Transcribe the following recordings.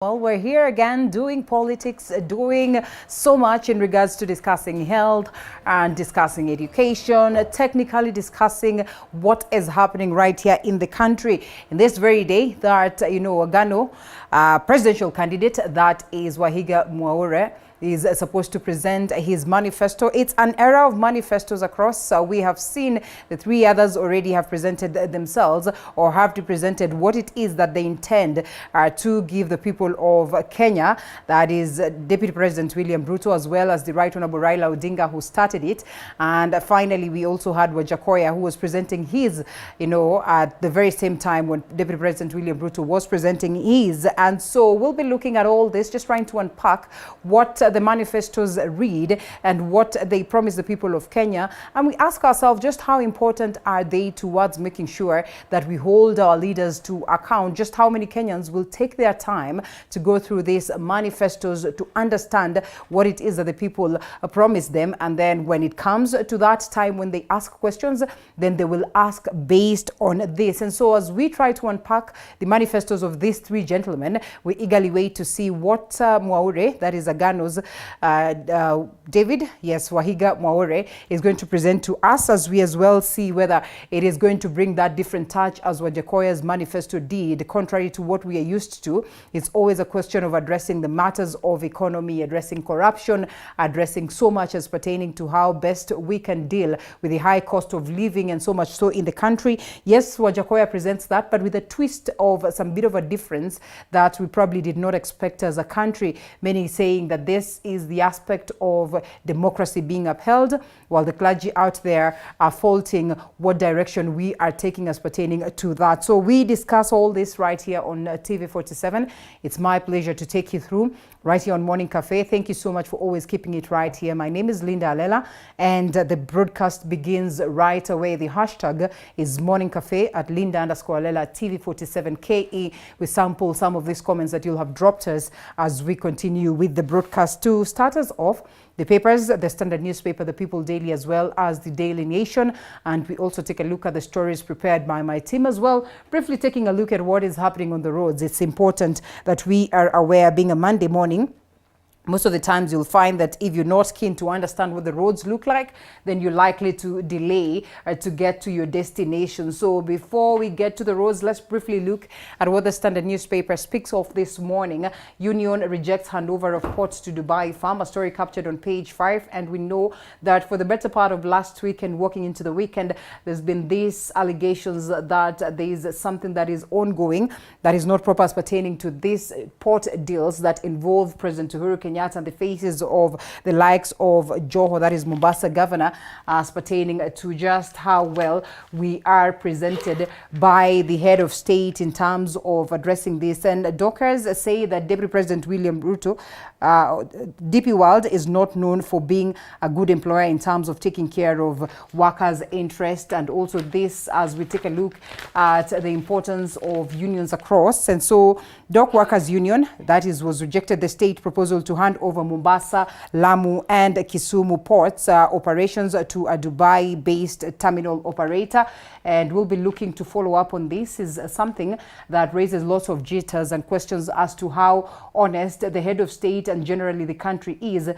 Well, we're here again doing politics, doing so much in regards to discussing health and discussing education, technically discussing what is happening right here in the country. In this very day that, Agano, presidential candidate, that is Wahiga Mwaure, is supposed to present his manifesto. It's an era of manifestos across. We have seen the three others already have presented themselves or have presented what it is that they intend to give the people of Kenya. That is Deputy President William Ruto, as well as the Right Honorable Raila Odinga, who started it. And finally, we also had Wajakoya, who was presenting his, at the very same time when Deputy President William Ruto was presenting his. And so we'll be looking at all this, just trying to unpack what the manifestos read and what they promise the people of Kenya. And we ask ourselves, just how important are they towards making sure that we hold our leaders to account? Just how many Kenyans will take their time to go through these manifestos to understand what it is that the people promise them? And then when it comes to that time when they ask questions, then they will ask based on this. And so as we try to unpack the manifestos of these three gentlemen, we eagerly wait to see what Mwaure, that is Agano's David, yes, Wahiga Mwaure, is going to present to us, as we as well see whether it is going to bring that different touch as Wajakoya's manifesto did. Contrary to what we are used to, it's always a question of addressing the matters of economy, addressing corruption, addressing so much as pertaining to how best we can deal with the high cost of living and so much so in the country. Yes, Wajakoya presents that, but with a twist of some bit of a difference that we probably did not expect as a country. Many saying that this is the aspect of democracy being upheld, while the clergy out there are faulting what direction we are taking as pertaining to that. So we discuss all this right here on TV47. It's my pleasure to take you through right here on Morning Cafe. Thank you so much for always keeping it right here. My name is Linda Alela, and the broadcast begins right away. The hashtag is Morning Cafe at Linda_Alela TV47KE. We sample some of these comments that you'll have dropped us as we continue with the broadcast. To start us off, the papers, the Standard newspaper, the People Daily, as well as the Daily Nation. And we also take a look at the stories prepared by my team as well, briefly taking a look at what is happening on the roads. It's important that we are aware, being a Monday morning. Most of the times you'll find that if you're not keen to understand what the roads look like, then you're likely to delay to get to your destination. So before we get to the roads, let's briefly look at what the Standard newspaper speaks of this morning. Union rejects handover of ports to Dubai farm, a story captured on page 5. And we know that for the better part of last week and walking into the weekend, there's been these allegations that there is something that is ongoing that is not proper as pertaining to these port deals that involve President Uhuru Kenyatta and the faces of the likes of Joho, that is Mombasa governor, as pertaining to just how well we are presented by the head of state in terms of addressing this. And Dockers say that Deputy President William Ruto, DP World, is not known for being a good employer in terms of taking care of workers' interest. And also this, as we take a look at the importance of unions across. And so Dock Workers Union, that is, was rejected the state proposal to hand over Mombasa, Lamu and Kisumu ports operations to a Dubai-based terminal operator. And we'll be looking to follow up on this. Is something that raises lots of jitters and questions as to how honest the head of state and generally the country is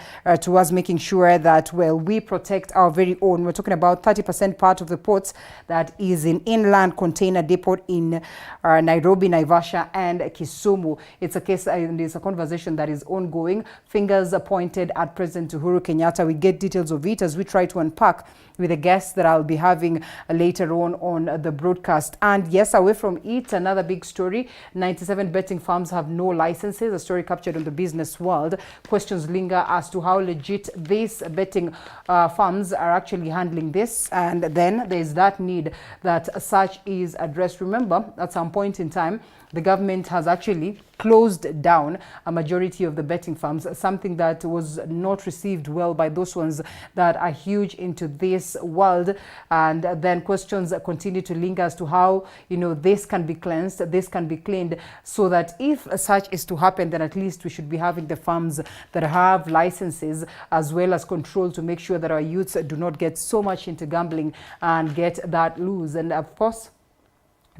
towards making sure that, well, we protect our very own. We're talking about 30% part of the ports that is in inland container depot in Nairobi, Naivasha and Kisumu. It's a case and it's a conversation that is ongoing. Fingers are pointed at President Uhuru Kenyatta. We get details of it as we try to unpack with a guest that I'll be having later on the broadcast. And yes, away from it, another big story. 97 betting farms have no licenses. A story captured on the Business World. Questions linger as to how legit these betting farms are actually handling this. And then there's that need that such is addressed. Remember, at some point in time, the government has actually closed down a majority of the betting farms, something that was not received well by those ones that are huge into this world. And then questions continue to linger as to how, this can be cleansed, this can be cleaned, so that if such is to happen, then at least we should be having the farms that have licenses as well as control to make sure that our youths do not get so much into gambling and get that loose. And of course,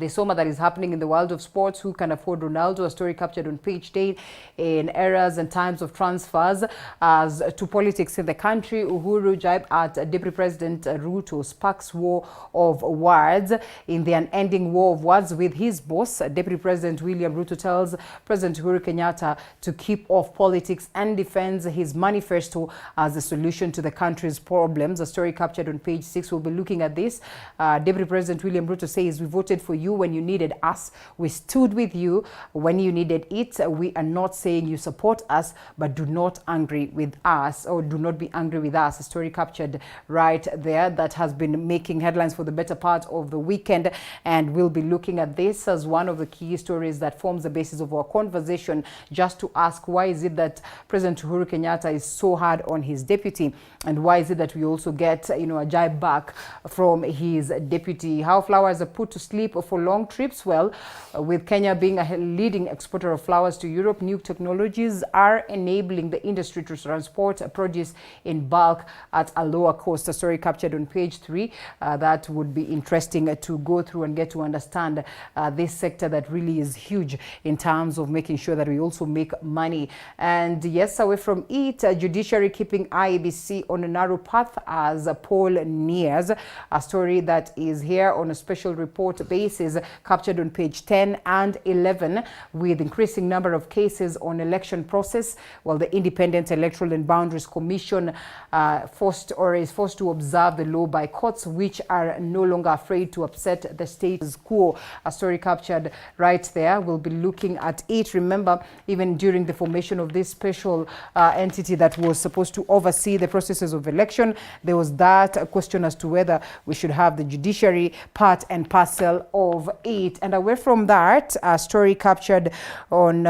There's so much that is happening in the world of sports. Who can afford Ronaldo? A story captured on page 10. In eras and times of transfers. As to politics in the country, Uhuru jibe at Deputy President Ruto sparks war of words. In the unending war of words with his boss, Deputy President William Ruto tells President Uhuru Kenyatta to keep off politics and defends his manifesto as a solution to the country's problems. A story captured on page 6. We'll be looking at this. Deputy President William Ruto says, "We voted for you when you needed us. We stood with you when you needed it. We are not saying you support us, but do not angry with us, or do not be angry with us." A story captured right there that has been making headlines for the better part of the weekend, and we'll be looking at this as one of the key stories that forms the basis of our conversation, just to ask, why is it that President Uhuru Kenyatta is so hard on his deputy, and why is it that we also get a jibe back from his deputy? How flowers are put to sleep for long trips. Well, with Kenya being a leading exporter of flowers to Europe, new technologies are enabling the industry to transport produce in bulk at a lower cost. A story captured on page 3 that would be interesting to go through and get to understand this sector that really is huge in terms of making sure that we also make money. And yes, away from it, judiciary keeping IEBC on a narrow path as a poll nears. A story that is here on a special report basis captured on page 10 and 11, with increasing number of cases on election process. Well, the Independent Electoral and Boundaries Commission is forced to observe the law by courts, which are no longer afraid to upset the status quo. A story captured right there. We'll be looking at it. Remember, even during the formation of this special entity that was supposed to oversee the processes of election, there was that question as to whether we should have the judiciary part and parcel of it. And away from that, a story captured on,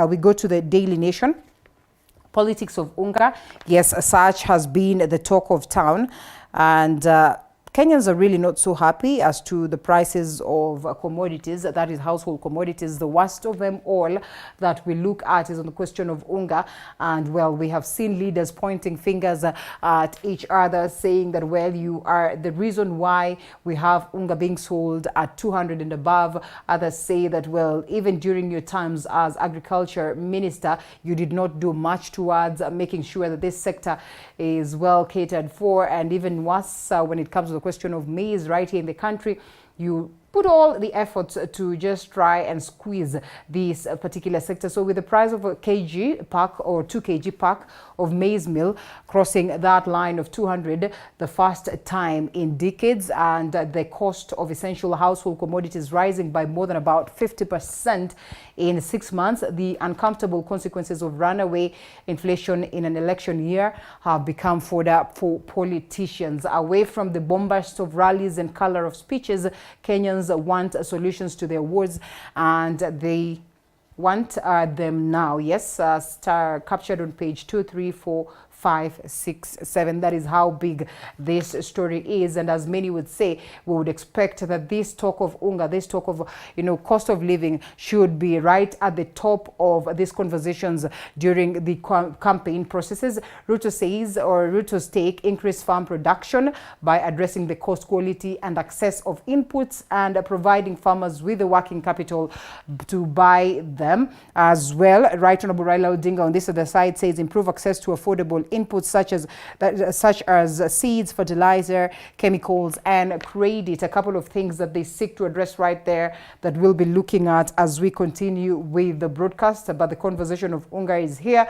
we go to the Daily Nation. Politics of unga. Yes, such has been the talk of town. And Kenyans are really not so happy as to the prices of commodities, that is household commodities. The worst of them all that we look at is on the question of unga. And well, we have seen leaders pointing fingers at each other, saying that, well, you are the reason why we have unga being sold at 200 and above. Others say that, well, even during your times as agriculture minister, you did not do much towards making sure that this sector is well catered for. And even worse, when it comes to the question of maize right here in the country, you put all the efforts to just try and squeeze this particular sector. So with the price of a kg pack or 2 kg pack of maize meal crossing that line of 200, the first time in decades, and the cost of essential household commodities rising by more than about 50% in 6 months, the uncomfortable consequences of runaway inflation in an election year have become fodder for politicians. Away from the bombast of rallies and color of speeches, Kenyans want solutions to their woes, and they want them now. Yes, star captured on page 2, 3, 4, 5, 6, 7. That is how big this story is. And as many would say, we would expect that this talk of unga, this talk of cost of living, should be right at the top of these conversations during the campaign processes. Ruto says, or Ruto's take, increase farm production by addressing the cost, quality and access of inputs, and providing farmers with the working capital to buy them as well. Right Honorable Raila Odinga on this other side says, improve access to affordable inputs such as seeds, fertilizer, chemicals, and credit. A couple of things that they seek to address right there that we'll be looking at as we continue with the broadcast. But the conversation of unga is here.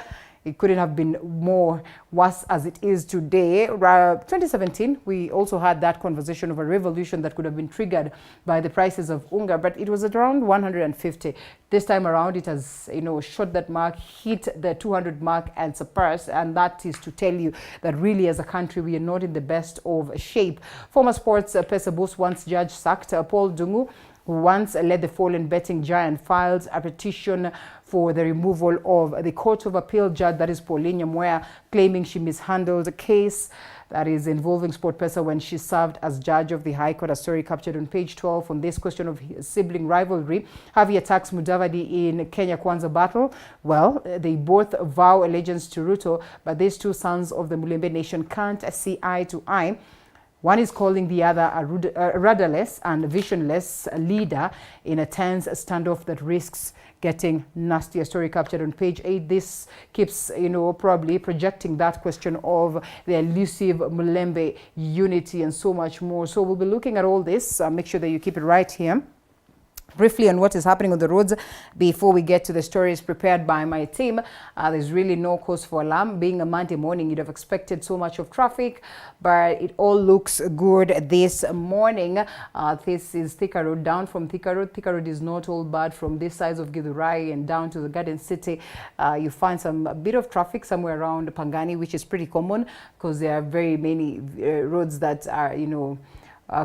It couldn't have been more worse as it is today. 2017, we also had that conversation of a revolution that could have been triggered by the prices of unga, but it was at around 150. This time around, it has, shot that mark, hit the 200 mark and surpassed, and that is to tell you that really as a country, we are not in the best of shape. Former sports pesa boss, once judge sacked, Paul Dungu, who once led the fallen betting giant, files a petition for the removal of the Court of Appeal judge, that is Pauline Nyamweya, claiming she mishandled a case that is involving SportPesa when she served as judge of the High Court. A story captured on page 12 on this question of sibling rivalry. Harvey attacks Mudavadi in Kenya Kwanza battle. Well, they both vow allegiance to Ruto, but these two sons of the Mulembe nation can't see eye to eye. One is calling the other a rudderless and visionless leader in a tense standoff that risks getting nastier. Story captured on page 8. This keeps, probably projecting that question of the elusive Mulembe unity and so much more. So we'll be looking at all this. Make sure that you keep it right here. Briefly on what is happening on the roads before we get to the stories prepared by my team. There's really no cause for alarm. Being a Monday morning, you'd have expected so much of traffic, but it all looks good this morning. This is Thika Road, down from Thika Road. Thika Road is not all bad from this side of Githurai and down to the Garden City. You find a bit of traffic somewhere around Pangani, which is pretty common because there are very many roads that are,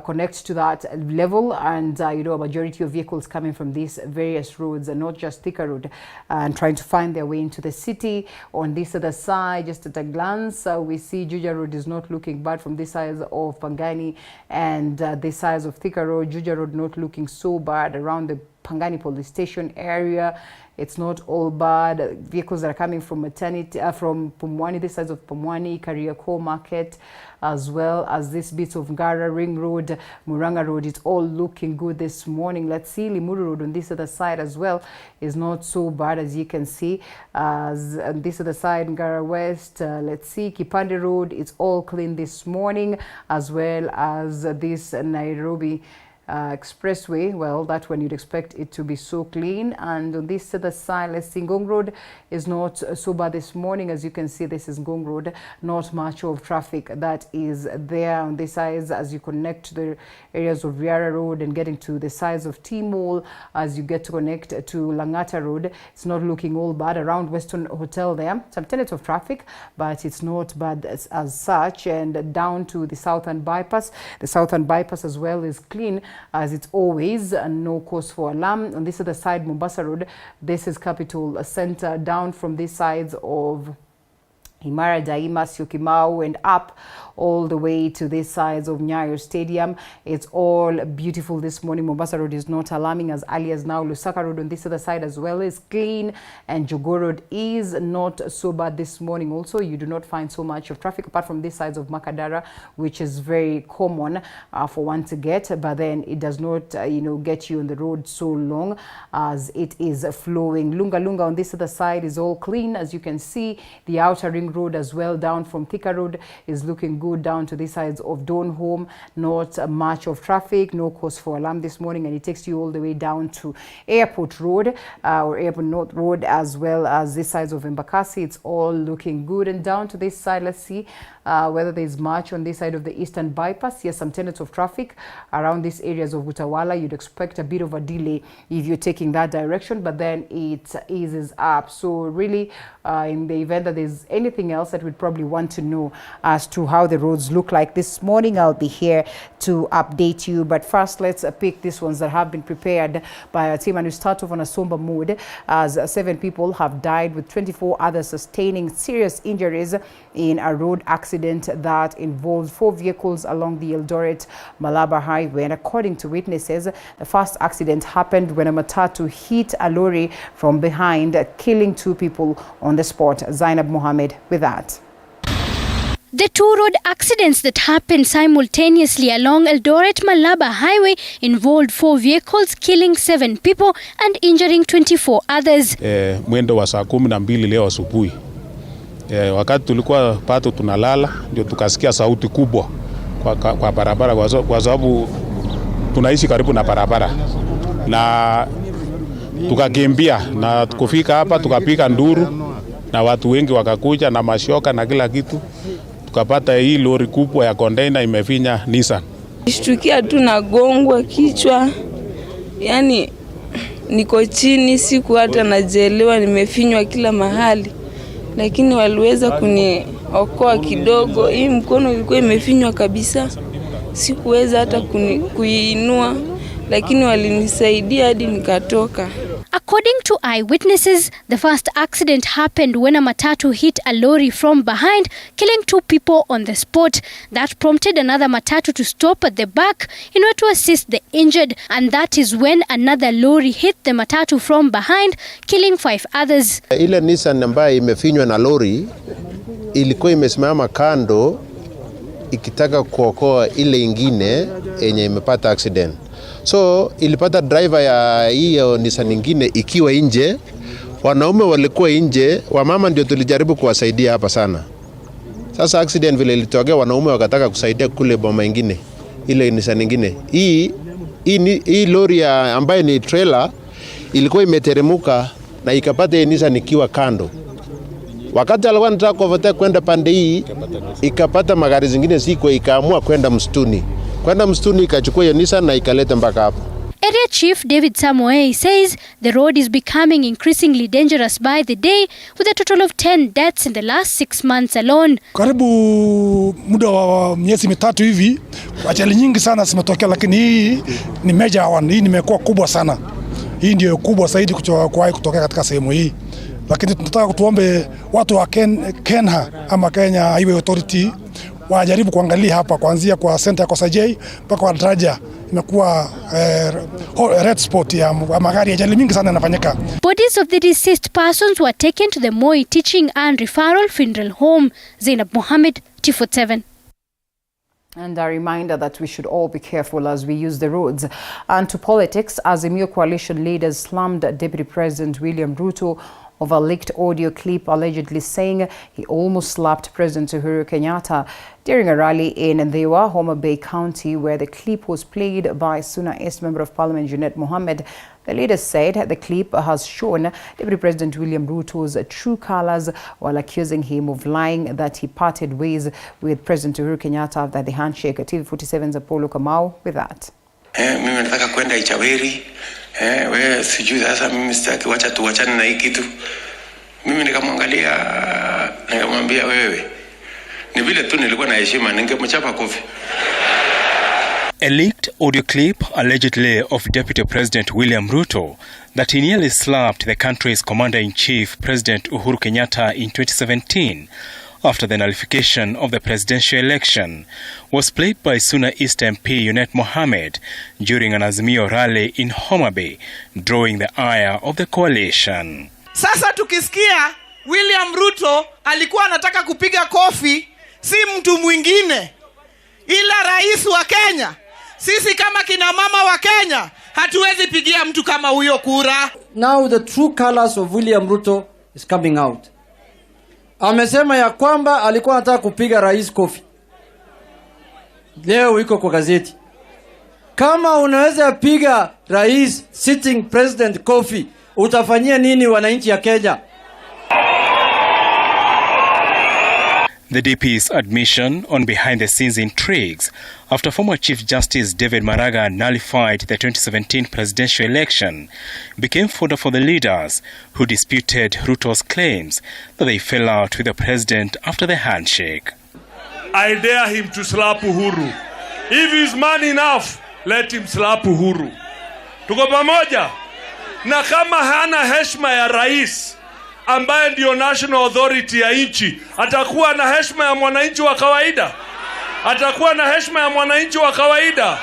connect to that level, and a majority of vehicles coming from these various roads and not just Thika Road and trying to find their way into the city. On this other side, just at a glance, we see Juja Road is not looking bad from this side of Pangani, and this side of Thika Road. Juja Road not looking so bad around the Pangani police station area. It's not all bad. Vehicles that are coming from maternity, from Pumwani, this side of Pumwani, Kariakor Market, as well as this bit of Ngara, Ring Road, Muranga Road. It's all looking good this morning. Let's see, Limuru Road on this other side as well is not so bad, as you can see. On this other side, Ngara West, let's see, Kipande Road, it's all clean this morning, as well as this Nairobi Expressway. Well, that's when you'd expect it to be so clean. And on this other side, let's see, Ngong Road is not so bad this morning. As you can see, this is Ngong Road. Not much of traffic that is there on this side as you connect to the areas of Riara Road and getting to the sides of T-Mall. As you get to connect to Langata Road, it's not looking all bad. Around Western Hotel there, some tenets of traffic, but it's not bad as such. And down to the Southern Bypass. The Southern Bypass as well is clean, as it's always, and no cause for alarm. On this other side, Mombasa Road, this is Capital Center, down from these sides of Himara, Daima, Syokimau, and up all the way to this sides of Nyayo Stadium. It's all beautiful this morning. Mombasa Road is not alarming as early as now. Lusaka Road on this other side as well is clean, and Jogoo Road is not so bad this morning. Also, you do not find so much of traffic apart from this sides of Makadara, which is very common for one to get, but then it does not, get you on the road so long as it is flowing. Lunga Lunga on this other side is all clean, as you can see. The outer ring road as well, down from Thika Road, is looking good down to these sides of Donholm. Not much of traffic, no cause for alarm this morning, and it takes you all the way down to Airport Road or Airport North Road, as well as this sides of Embakasi. It's all looking good. And down to this side, let's see whether there's much on this side of the Eastern Bypass. Yes, some tenets of traffic around these areas of Utawala. You'd expect a bit of a delay if you're taking that direction, but then it eases up. So really, in the event that there's anything else that we'd probably want to know as to how the roads look like this morning, I'll be here to update you. But first, let's pick these ones that have been prepared by our team, and we start off on a somber mood as 7 people have died with 24 others sustaining serious injuries in a road accident that involved 4 vehicles along the Eldoret-Malaba Highway. And according to witnesses, the first accident happened when a matatu hit a lorry from behind, killing 2 people on the spot. Zainab Mohammed with that. The 2 road accidents that happened simultaneously along Eldoret-Malaba Highway involved 4 vehicles, killing 7 people and injuring 24 others. Mwendo wa saa 12 leo asubuhi. Wakati tulikuwa pato tunalala, ndio tukasikia sauti kubwa kwa barabara, kwa sababu tunaishi karibu na barabara. Na tukakimbia na kufika hapa, tukapiga nduru na watu wengi wakakuja na mashoka na kila kitu. Tukapata hii lori kubwa ya container imefinya Nissan. Nishtukia tu nagongwa kichwa. Yaani niko chini, siku hata najielewa, nimefinywa kila mahali. Lakini waliweza kuniokoa kidogo. Hii mkono ilikuwa imefinywa kabisa. Sikuweza hata kuinua, lakini walinisaidia hadi nikatoka. According to eyewitnesses, the first accident happened when a matatu hit a lorry from behind, killing 2 people on the spot. That prompted another matatu to stop at the back in order to assist the injured, and that is when another lorry hit the matatu from behind, killing 5 others. Ile Nissan ambayo imefinywa na lori ilikuwa imesimama kando ikitaka kuokoa ile ingine yenye imepata accident. So ilipata driver ya hiyo Nissan nyingine ikiwa nje, wanaume walikuwa nje, wamama ndio tulijaribu kuwasaidia hapa sana. Sasa accident vile ilitokea, wanaume wakataka kusaidia kule boma nyingine, ile Nissan nyingine. Hii lori ambayo ni trailer ilikuwa imeteremuka na ikapata Nissan ikiwa kando. Wakati alikuwa anataka kuvuta kwenda pande hii, ikapata magari zingine ziko, ikaamua kwenda msituni. Kwenda msituni ikachukua hiyo Nissan na ikaleta mpaka hapa. Area Chief David Samoei says the road is becoming increasingly dangerous by the day, with a total of 10 deaths in the last 6 months alone. Karibu muda wa miezi mitatu hivi, ajali nyingi sana zimetokea, lakini hii ni major one, hii nimekuwa kubwa sana. Hii ndio kubwa zaidi kuwahi kutokea katika sehemu hii. Lakini tunataka tuombe watu wa Kenya ama Kenya Highway Authority wajaribu kuangalia hapa, kuanzia kwa center ya Kosajei mpaka kwa daraja, imekuwa red spot ya magari, ajali mingi sana yanafanyika. Bodies of the deceased persons were taken to the Moi Teaching and Referral Funeral Home. Zainab Mohammed, T47. And a reminder that we should all be careful as we use the roads. And to politics, Azimio coalition leaders slammed Deputy President William Ruto over a leaked audio clip allegedly saying he almost slapped President Uhuru Kenyatta during a rally in Ndewa, Homa Bay County, where the clip was played by Suna East Member of Parliament Junet Mohammed. The leaders said the clip has shown Deputy President William Ruto's true colors while accusing him of lying that he parted ways with President Uhuru Kenyatta after the handshake. TV47's Apollo Kamau with that. Mimi nataka kwenda Ichaweri. Wewe sijui sasa mimi sitaki, wacha tuachane na hii kitu. Mimi nikamwangalia, nikamwambia wewe, ni vile tu nilikuwa na heshima, ningemchapa kofi. A leaked audio clip allegedly of Deputy President William Ruto that he nearly slapped the country's Commander-in-Chief President Uhuru Kenyatta in 2017 after the nullification of the presidential election was played by Suna East MP Junet Mohammed during an Azimio rally in Homa Bay, drawing the ire of the coalition. Sasa tukisikia William Ruto alikuwa anataka kupiga kofi si mtu mwingine ila rais wa Kenya. Sisi kama kina mama wa Kenya hatuwezi pigia mtu kama huyo kura. Now the true colors of William Ruto is coming out. Amesema ya kwamba alikuwa anataka kupiga rais kofi. Leo iko kwa gazeti. Kama unaweza piga rais sitting president kofi, utafanyia nini wananchi ya Kenya? The DP's admission on behind-the-scenes intrigues after former Chief Justice David Maraga nullified the 2017 presidential election became fodder for the leaders who disputed Ruto's claims that they fell out with the president after the handshake. I dare him to slap Uhuru. If he's man enough, let him slap Uhuru. Tuko pamoja? Na kama hana heshima ya rais ambaye ndio national authority ya nchi, atakuwa na heshima ya mwananchi wa kawaida? Atakuwa na heshima ya mwananchi wa kawaida?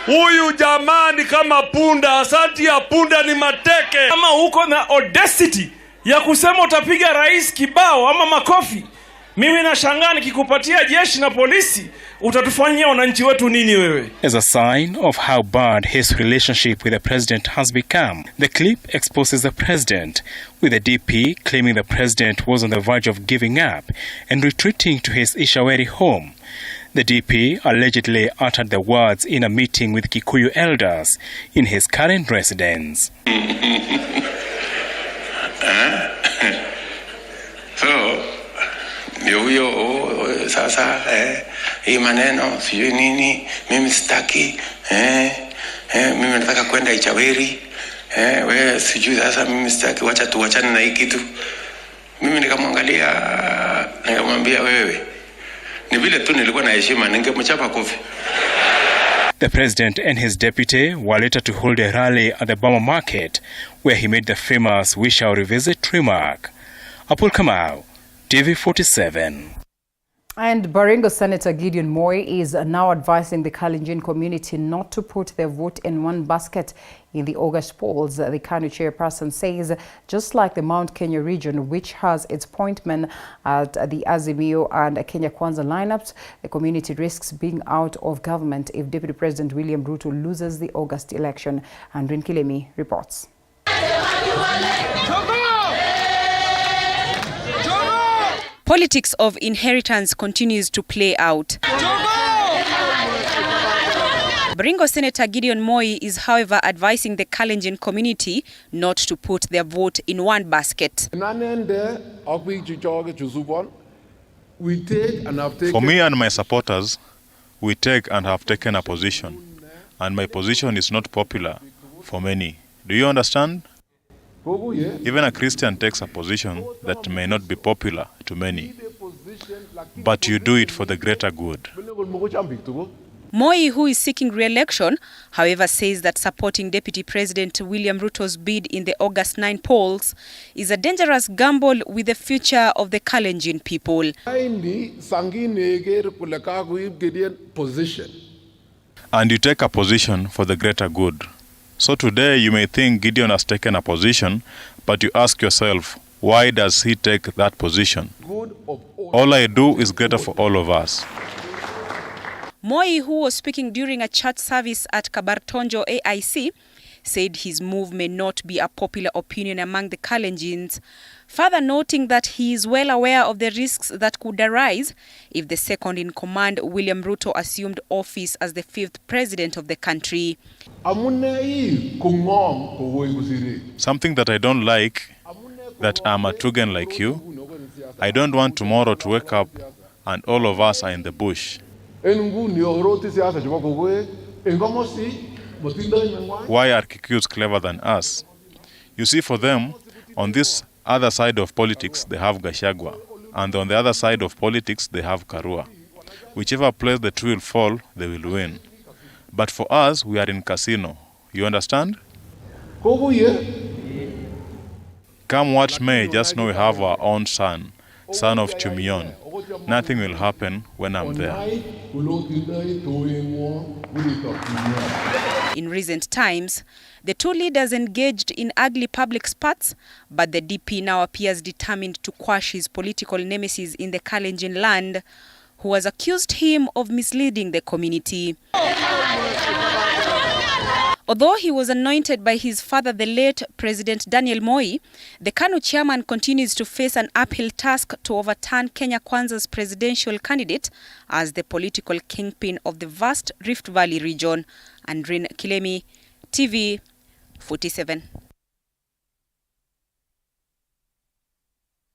Huyu jamani kama punda, asanti ya punda ni mateke. Kama uko na audacity ya kusema utapiga rais kibao ama makofi, mimi nashangaa nikikupatia jeshi na polisi, utatufanyia wananchi wetu nini wewe? As a sign of how bad his relationship with the president has become, the clip exposes the president, with the DP claiming the president was on the verge of giving up and retreating to his Ishaweri home. The DP allegedly uttered the words in a meeting with Kikuyu elders in his current residence. So, huyo sasa hii maneno sijui nini, mimi sitaki, mimi nataka kwenda Ichaweri, wewe sijui sasa mimi sitaki, wacha tuachane na hii kitu. Mimi nikamwangalia, nikamwambia wewe, ni vile tu nilikuwa na heshima, ningemchapa kofi. The president and his deputy were later to hold a rally at the Bama market where he made the famous "We shall revisit" remark. Apol Kamau, TV47. And Baringo Senator Gideon Moi is now advising the Kalenjin community not to put their vote in one basket in the August polls. The KANU chairperson says just like the Mount Kenya region, which has its appointment at the Azimio and Kenya Kwanza lineups, the community risks being out of government if Deputy President William Ruto loses the August election. And Rinkilemi reports. Politics of inheritance continues to play out. Baringo Senator Gideon Moi is, however, advising the Kalenjin community not to put their vote in one basket. For me and my supporters, we take and have taken a position, and my position is not popular for many. Do you understand? Even a Christian takes a position that may not be popular to many, but you do it for the greater good. Moi, who is seeking re-election, however, says that supporting Deputy President William Ruto's bid in the August 9 polls is a dangerous gamble with the future of the Kalenjin people. And you take a position for the greater good. So today you may think Gideon has taken a position, but you ask yourself, why does he take that position? All I do is greater for all of us. Moi, who was speaking during a church service at Kabartonjo AIC, said his move may not be a popular opinion among the Kalenjins, further noting that he is well aware of the risks that could arise if the second-in-command William Ruto assumed office as the 5th president of the country. Something that I don't like, that I'm a Tugen like you, I don't want tomorrow to wake up and all of us are in the bush. Why are Kikuyus clever than us? You see, for them, on this other side of politics, they have Gachagua, and on the other side of politics, they have Karua. Whichever place the tree will fall, they will win. But for us, we are in casino. You understand? Come what may, just know we have our own son of Chumion. Nothing will happen when I'm there. In recent times, the two leaders engaged in ugly public spats, but the DP now appears determined to quash his political nemesis in the Kalenjin land, who has accused him of misleading the community. Although he was anointed by his father, the late President Daniel Moi, the KANU chairman continues to face an uphill task to overturn Kenya Kwanza's presidential candidate as the political kingpin of the vast Rift Valley region. Andrin Kilemi, TV 47.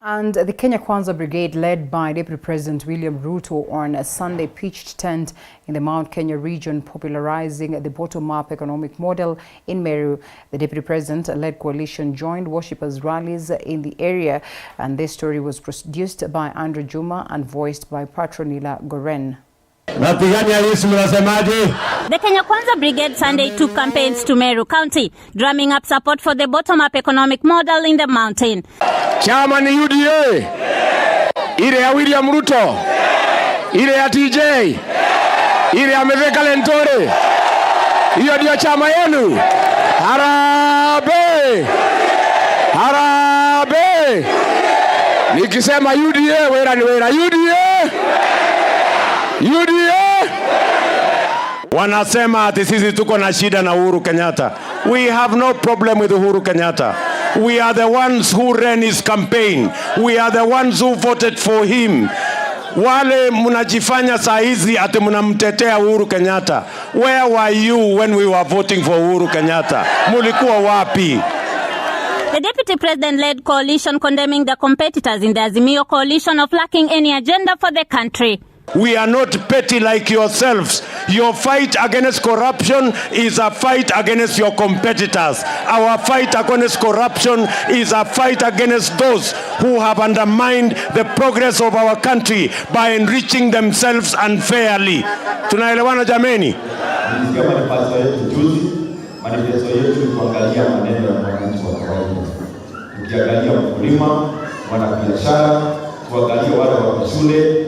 And the Kenya Kwanza Brigade, led by Deputy President William Ruto, on a Sunday pitched tent in the Mount Kenya region, popularizing the bottom-up economic model in Meru. The Deputy President-led coalition joined worshippers' rallies in the area, and this story was produced by Andrew Juma and voiced by Patronila Goren. The Kenya Kwanza Brigade Sunday took campaigns to Meru County, drumming up support for the bottom-up economic model in the mountain. Chama ni UDA, ile ya William Ruto, ile ya TJ, ile ya Meveka Lentore, hiyo ndio chama yenu. Harambee! Harambee! Nikisema UDA, wera ni wera. UDA! UDA! Wanasema ati sisi tuko na shida na Uhuru Kenyatta. We have no problem with Uhuru Kenyatta. We are the ones who ran his campaign. We are the ones who voted for him. Wale mnajifanya saa hizi ati mnamtetea Uhuru Kenyatta. Where were you when we were voting for Uhuru Kenyatta? Mulikuwa wapi? The Deputy President-led coalition condemning the competitors in the Azimio coalition of lacking any agenda for the country. We are not petty like yourselves. Your fight against corruption is a fight against your competitors. Our fight against corruption is a fight against those who have undermined the progress of our country by enriching themselves unfairly. Tunaelewana jameni? Manifesto yetu kuangalia maneno ya wananchi wa kawaida. Tukiangalia mkulima, wanabiashara, tuangalie wale wa shule,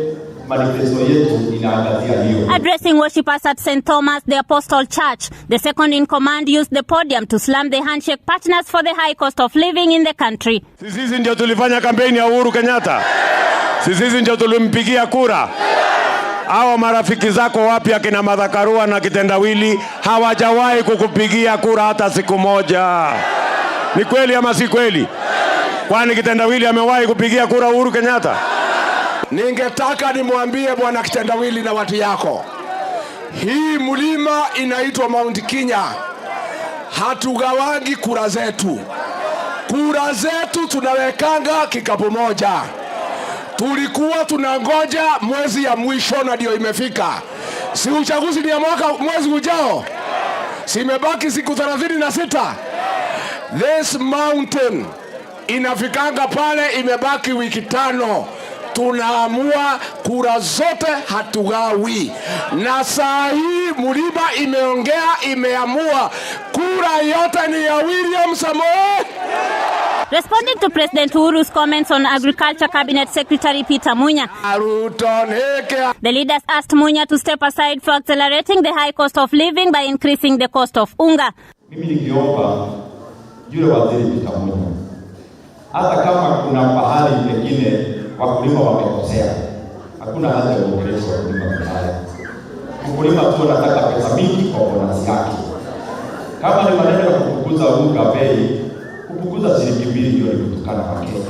manifesto yetu inaangazia hiyo. Addressing worshippers at St. Thomas, the Apostle Church, the second in command used the podium to slam the handshake partners for the high cost of living in the country. Sisi ndio tulifanya kampeni ya Uhuru Kenyatta. Sisi ndio tulimpigia kura. Hawa marafiki zako wapi akina Madhakarua na Kitendawili hawajawahi kukupigia kura hata siku moja. Ni kweli ama si kweli? Kwani Kitendawili amewahi kupigia kura Uhuru Kenyatta? Ningetaka nimwambie bwana Kitendawili na watu yako, hii mlima inaitwa Mount Kenya. Hatugawangi kura zetu. Kura zetu tunawekanga kikapu moja. Tulikuwa tunangoja mwezi ya mwisho na ndio imefika. Si uchaguzi ni ya mwezi ujao? Si imebaki siku 36? This mountain inafikanga pale imebaki wiki 5. Tunaamua kura zote hatugawi. Na saa hii mlima imeongea, imeamua kura yote ni ya William Samoei. Responding to President Uhuru's comments on Agriculture Cabinet Secretary Peter Munya, the leaders asked Munya to step aside for accelerating the high cost of living by increasing the cost of unga. Mimi nikiomba yule waziri Peter Munya, hata kama kuna pahali pengine wakulima wamekosea, hakuna haja ya kuongelesha wakulima vibaya. Mkulima tu anataka pesa mingi kwa bonus yake. Kama ni maneno ya kupunguza unga bei, kupunguza shilingi 2 ndio kutukana kwa Kenya.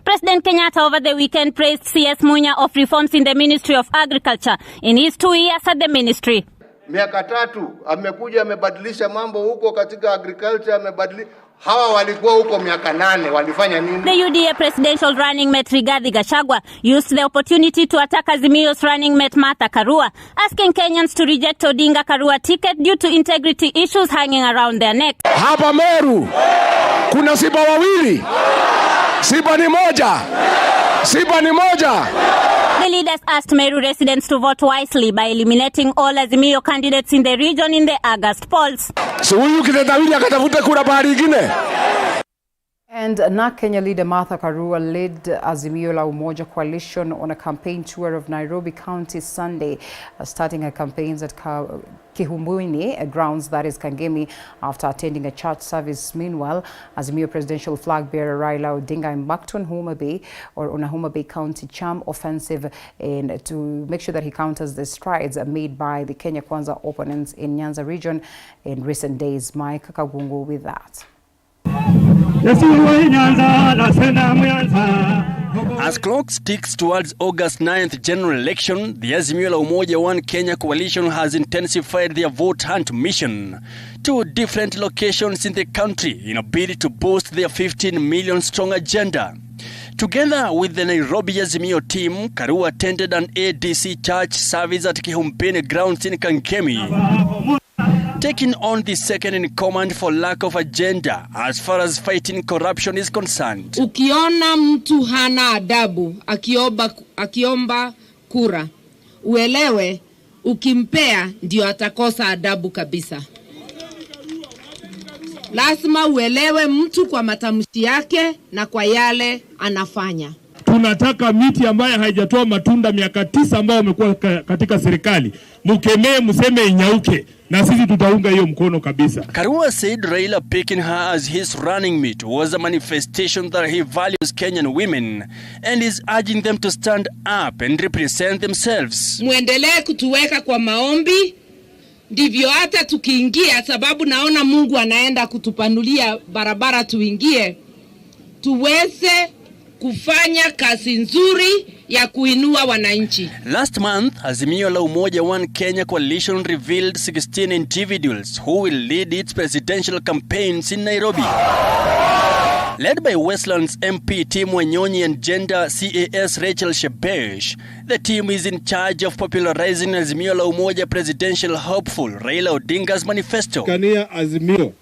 President Kenyatta over the weekend praised CS Munya of reforms in the Ministry of Agriculture in his 2 years at the ministry. Miaka 3 amekuja amebadilisha mambo huko katika agriculture, amebadilisha. Hawa walikuwa huko miaka 8, walifanya nini? The UDA presidential running mate Rigathi Gachagua used the opportunity to attack Azimio's running mate Martha Karua, asking Kenyans to reject Odinga Karua ticket due to integrity issues hanging around their neck. Hapa Meru kuna simba wawili. Simba ni moja. Simba ni moja. The leaders asked Meru residents to vote wisely by eliminating all Azimio candidates in the region in the August polls. So huyu Kitendawili akatafuta kura bahari nyingine. And NARC Kenya leader Martha Karua led Azimio la Umoja coalition on a campaign tour of Nairobi County Sunday, starting her campaigns at Kihumbuni grounds, that is Kangemi, after attending a church service. Meanwhile, Azimio presidential flag bearer Raila Odinga embarked on a Homa Bay County charm offensive and to make sure that he counters the strides made by the Kenya Kwanza opponents in Nyanza region in recent days. Mike Kagungu with that. As clock ticks towards August 9th general election, the Azimio la Umoja One Kenya coalition has intensified their vote hunt mission to different locations in the country in a bid to boost their 15 million strong agenda. Together with the Nairobi Azimio team, Karua attended an ADC church service at Kihumbuni grounds in Kangemi, taking on the second in command for lack of agenda as far as fighting corruption is concerned. Ukiona mtu hana adabu akiomba kura, uelewe ukimpea ndio atakosa adabu kabisa. Lazima uelewe mtu kwa matamshi yake na kwa yale anafanya. Tunataka miti ambayo haijatoa matunda miaka 9 ambayo wamekuwa katika serikali. Mukemee, mseme inyauke. Na sisi tutaunga hiyo mkono kabisa. Karua said Raila picking her as his running mate was a manifestation that he values Kenyan women and is urging them to stand up and represent themselves. Muendelee kutuweka kwa maombi, ndivyo hata tukiingia, sababu naona Mungu anaenda kutupanulia barabara tuingie, tuweze kufanya kazi nzuri ya kuinua wananchi. Last month, Azimio la Umoja One Kenya coalition revealed 16 individuals who will lead its presidential campaigns in Nairobi. Led by Westlands MP Tim Wanyonyi and Gender CAS Rachel Shebesh, the team is in charge of popularizing Azimio la Umoja presidential hopeful Raila Odinga's manifesto. Kania Azimio,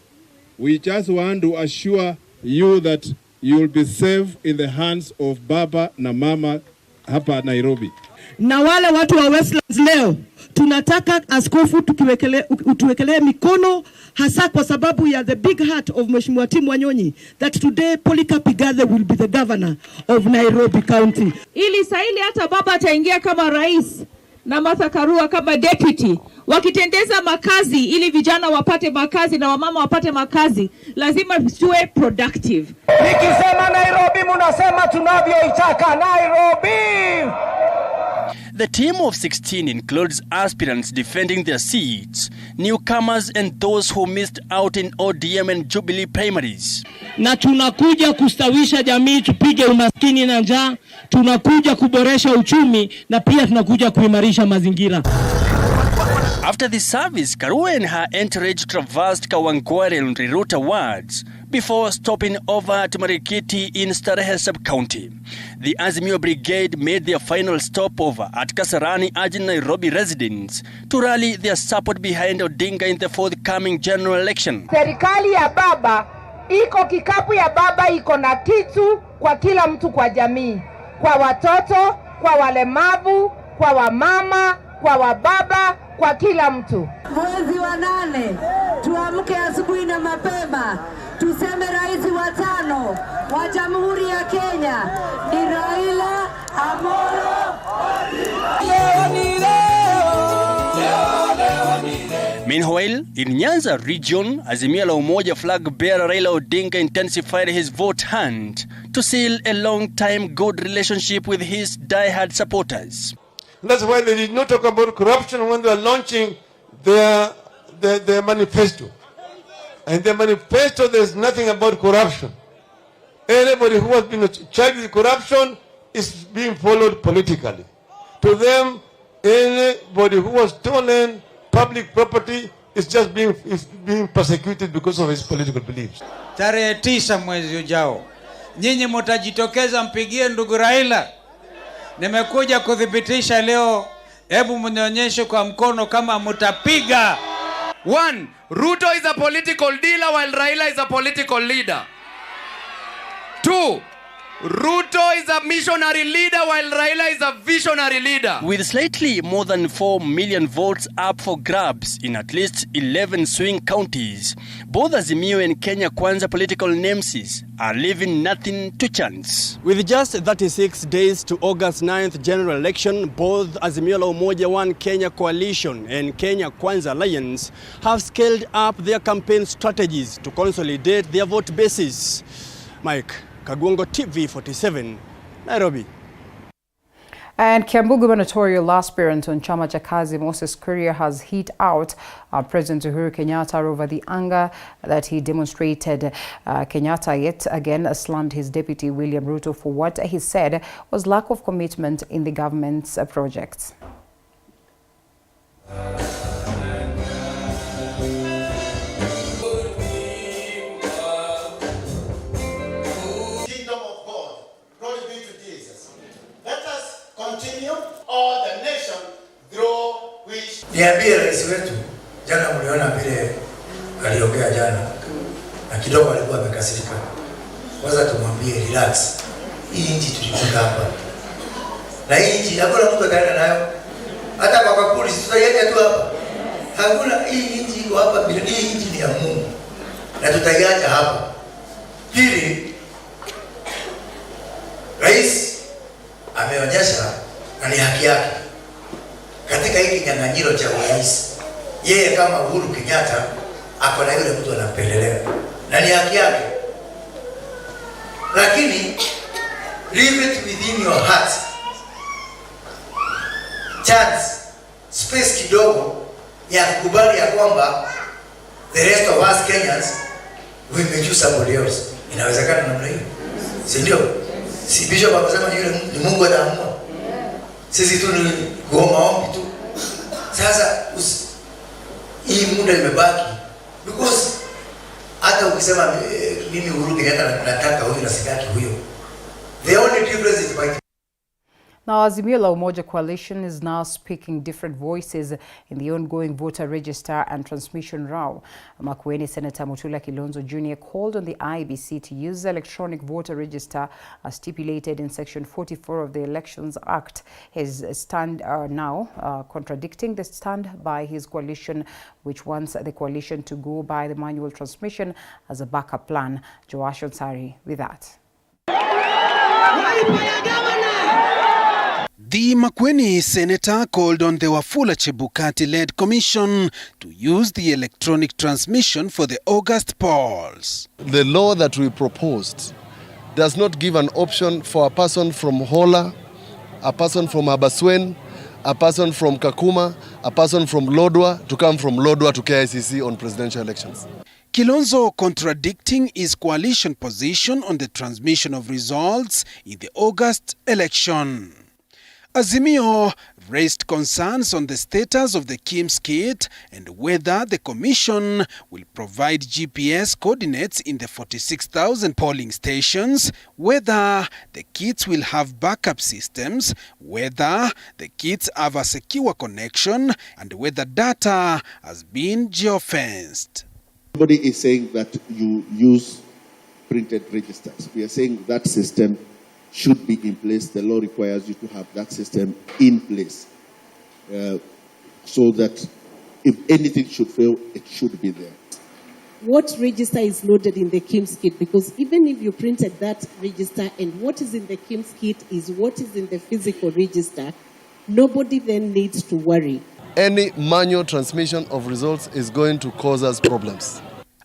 we just want to assure you that you will be safe in the hands of Baba na Mama hapa Nairobi. Na wale watu wa Westlands leo tunataka askofu utuwekelee mikono, hasa kwa sababu ya the big heart of Mheshimiwa Tim Wanyonyi that today Polycarp Igathe will be the governor of Nairobi County. Ili saili hata baba ataingia kama rais na Martha Karua kama deputy, wakitendeza makazi ili vijana wapate makazi na wamama wapate makazi, lazima tuwe productive. Nikisema Nairobi munasema tunavyoitaka Nairobi. The team of 16 includes aspirants defending their seats, newcomers and those who missed out in ODM and Jubilee primaries. Na tunakuja kustawisha jamii, tupige umaskini na njaa, tunakuja kuboresha uchumi na pia tunakuja kuimarisha mazingira. After the service, Karua and her entourage traversed Kawangware and Riruta wards before stopping over to Marikiti in Starehe sub-county. The Azimio Brigade made their final stopover at Kasarani, urging Nairobi residents to rally their support behind Odinga in the forthcoming general election. Serikali ya baba iko, kikapu ya baba iko na kitu kwa kila mtu kwa jamii, kwa watoto, kwa walemavu, kwa wamama, kwa wababa, kwa kila mtu. Mwezi wa 8 tuamke asubuhi na mapema tuseme rais wa 5 wa Jamhuri ya Kenya ni Raila Amolo Odinga. Meanwhile, in Nyanza region, Azimio la Umoja flag bearer Raila Odinga intensified his vote hunt to seal a long-time good relationship with his die-hard supporters. That's why they did not talk about corruption when they were launching their manifesto. And the manifesto, there's nothing about corruption. Anybody who has been charged with corruption is being followed politically. To them, anybody who has stolen public property is just being persecuted because of his political beliefs. Tarehe 9 mwezi ujao, nyinyi mtajitokeza mpigie ndugu Raila. Nimekuja kudhibitisha leo, hebu mnionyeshe kwa mkono kama mtapiga. 1. Ruto is a political dealer while Raila is a political leader. 2. Ruto is a missionary leader while Raila is a visionary leader. With slightly more than 4 million votes up for grabs in at least 11 swing counties, both Azimio and Kenya Kwanza political nemesis are leaving nothing to chance. With just 36 days to August 9th general election, both Azimio la Umoja One Kenya Coalition and Kenya Kwanza Alliance have scaled up their campaign strategies to consolidate their vote bases. Mike Kagwongo, TV47, Nairobi. And Kiambu gubernatorial aspirant on Chama cha Kazi Moses Kuria has hit out President Uhuru Kenyatta over the anger that he demonstrated. Kenyatta yet again slammed his deputy William Ruto for what he said was lack of commitment in the government's projects. Niambie rais wetu, jana mliona vile aliongea jana na kidogo alikuwa amekasirika. Kwanza tumwambie relax. Hii nchi tulikuja hapa. Na hii nchi hakuna mtu ataenda nayo. Hata kwa kakuli tutaiacha tu hapa. Hakuna, hii nchi iko hapa bila, hii nchi ni ya Mungu. Na tutaiacha hapa. Pili, rais ameonyesha na ni haki yake katika hiki kinyang'anyiro cha urais. Yeye kama Uhuru Kenyatta ako na yule mtu anapendelea na ni haki yake, lakini leave it within your heart, chance space kidogo ya kukubali ya kwamba the rest of us Kenyans we may choose somebody else. Inawezekana namna hiyo, si ndio? Si bishop akasema yule ni Mungu anaamua, sisi tu ni kuomba ombi tu. Sasa hii muda imebaki, because hata ukisema mimi Uhuru Kenyatta nataka huyu na sitaki huyo, the only difference is by Now, Azimio la Umoja coalition is now speaking different voices in the ongoing voter register and transmission row. Makueni Senator Mutula Kilonzo Jr. called on the IEBC to use the electronic voter register as stipulated in Section 44 of the Elections Act. His stand now contradicting the stand by his coalition, which wants the coalition to go by the manual transmission as a backup plan. Joash Onsari with that. The Makueni senator called on the Wafula Chebukati-led commission to use the electronic transmission for the August polls. The law that we proposed does not give an option for a person from Hola, a person from Abaswen, a person from Kakuma, a person from Lodwa to come from Lodwa to KICC on presidential elections. Kilonzo contradicting his coalition position on the transmission of results in the August election. Azimio raised concerns on the status of the KIMS kit and whether the commission will provide GPS coordinates in the 46,000 polling stations, whether the kits will have backup systems, whether the kits have a secure connection, and whether data has been geofenced. Nobody is saying that you use printed registers. We are saying that system should be in place. The law requires you to have that system in place so that if anything should fail, it should be there. What register is loaded in the KIMS kit? Because even if you printed that register and what is in the KIMS kit is what is in the physical register, nobody then needs to worry. Any manual transmission of results is going to cause us problems.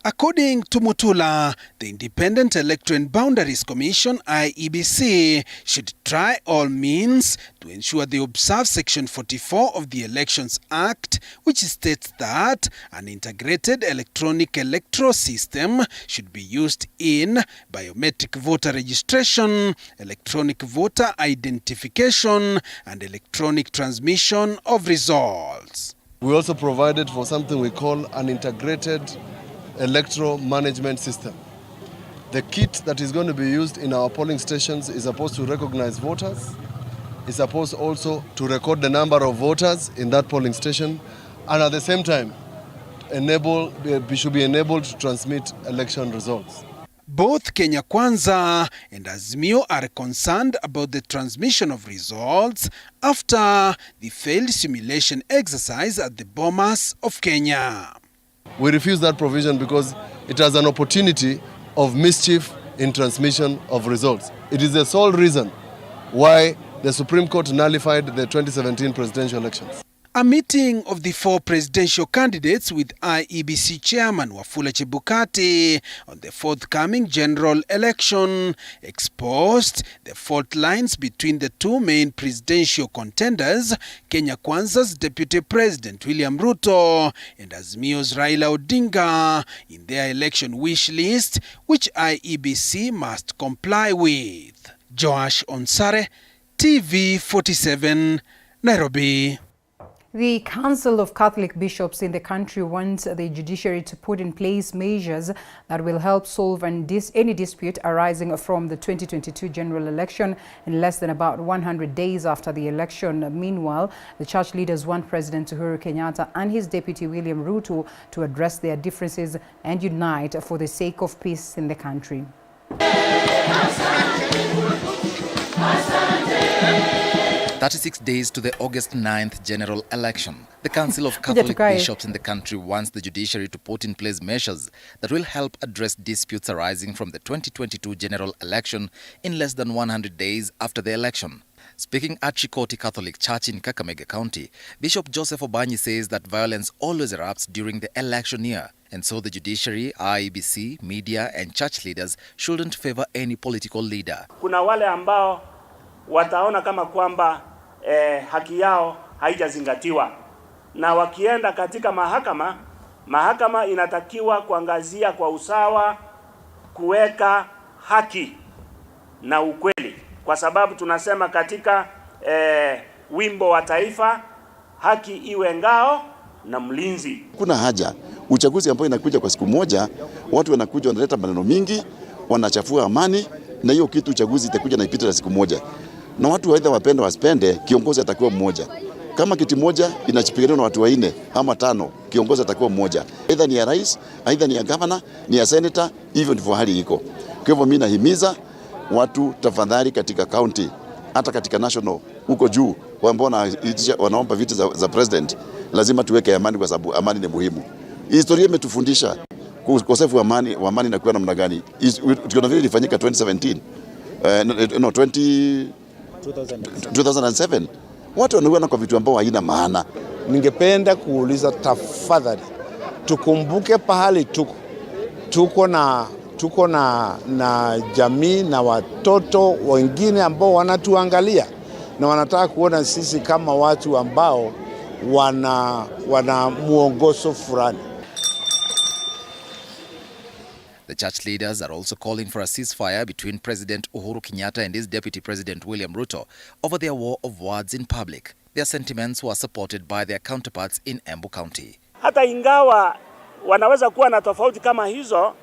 According to Mutula, the Independent Electoral and Boundaries Commission, IEBC, should try all means to ensure they observe Section 44 of the Elections Act, which states that an integrated electronic electoral system should be used in biometric voter registration, electronic voter identification, and electronic transmission of results. We also provided for something we call an integrated electoral management system. The kit that is going to be used in our polling stations is supposed to recognize voters. It's supposed also to record the number of voters in that polling station, and at the same time, we should be enabled to transmit election results. Both Kenya Kwanza and Azimio are concerned about the transmission of results after the failed simulation exercise at the Bomas of Kenya. We refuse that provision because it has an opportunity of mischief in transmission of results. It is the sole reason why the Supreme Court nullified the 2017 presidential elections. A meeting of the 4 presidential candidates with IEBC chairman Wafula Chebukati on the forthcoming general election exposed the fault lines between the 2 main presidential contenders, Kenya Kwanza's Deputy President William Ruto and Azimio's Raila Odinga, in their election wish list, which IEBC must comply with. Joash Onsare, TV47, Nairobi. The Council of Catholic Bishops in the country wants the judiciary to put in place measures that will help solve any dispute arising from the 2022 general election in less than about 100 days after the election. Meanwhile, the church leaders want President Uhuru Kenyatta and his deputy William Ruto to address their differences and unite for the sake of peace in the country. 36 days to the August 9th general election. The Council of Catholic Bishops in the country wants the judiciary to put in place measures that will help address disputes arising from the 2022 general election in less than 100 days after the election. Speaking at Chikoti Catholic Church in Kakamega County, Bishop Joseph Obanyi says that violence always erupts during the election year, and so the judiciary, IEBC, media and church leaders shouldn't favor any political leader. Kuna wale ambao wataona kama kwamba haki yao haijazingatiwa, na wakienda katika mahakama inatakiwa kuangazia kwa usawa, kuweka haki na ukweli, kwa sababu tunasema katika wimbo wa taifa, haki iwe ngao na mlinzi. Kuna haja uchaguzi ambao inakuja kwa siku moja, watu wanakuja wanaleta maneno mingi, wanachafua amani, na hiyo kitu uchaguzi itakuja na ipita na siku moja. na watu aidha wapende wasipende, kiongozi atakuwa mmoja. Kama kiti moja inachipigania na watu 4 ama 5, kiongozi atakuwa mmoja. Aidha ni ya rais, aidha ni ya governor, ni ya senator, hivyo ndivyo hali iko. Kwa hivyo mimi nahimiza watu tafadhali katika county, hata katika national huko juu, ambao wanaomba viti za president, lazima tuweke amani kwa sababu amani ni muhimu. Historia imetufundisha ukosefu wa amani na kuwa namna gani. Tukiona vile ilifanyika 2007. Watu wanauana kwa vitu ambao haina maana. Ningependa kuuliza tafadhali, tukumbuke pahali tuko na jamii na watoto wengine ambao wanatuangalia na wanataka kuona sisi kama watu ambao wana muongozo fulani. The church leaders are also calling for a ceasefire between President Uhuru Kenyatta and his Deputy President William Ruto over their war of words in public. Their sentiments were supported by their counterparts in Embu County. Hata ingawa wanaweza kuwa na tofauti kama hizo,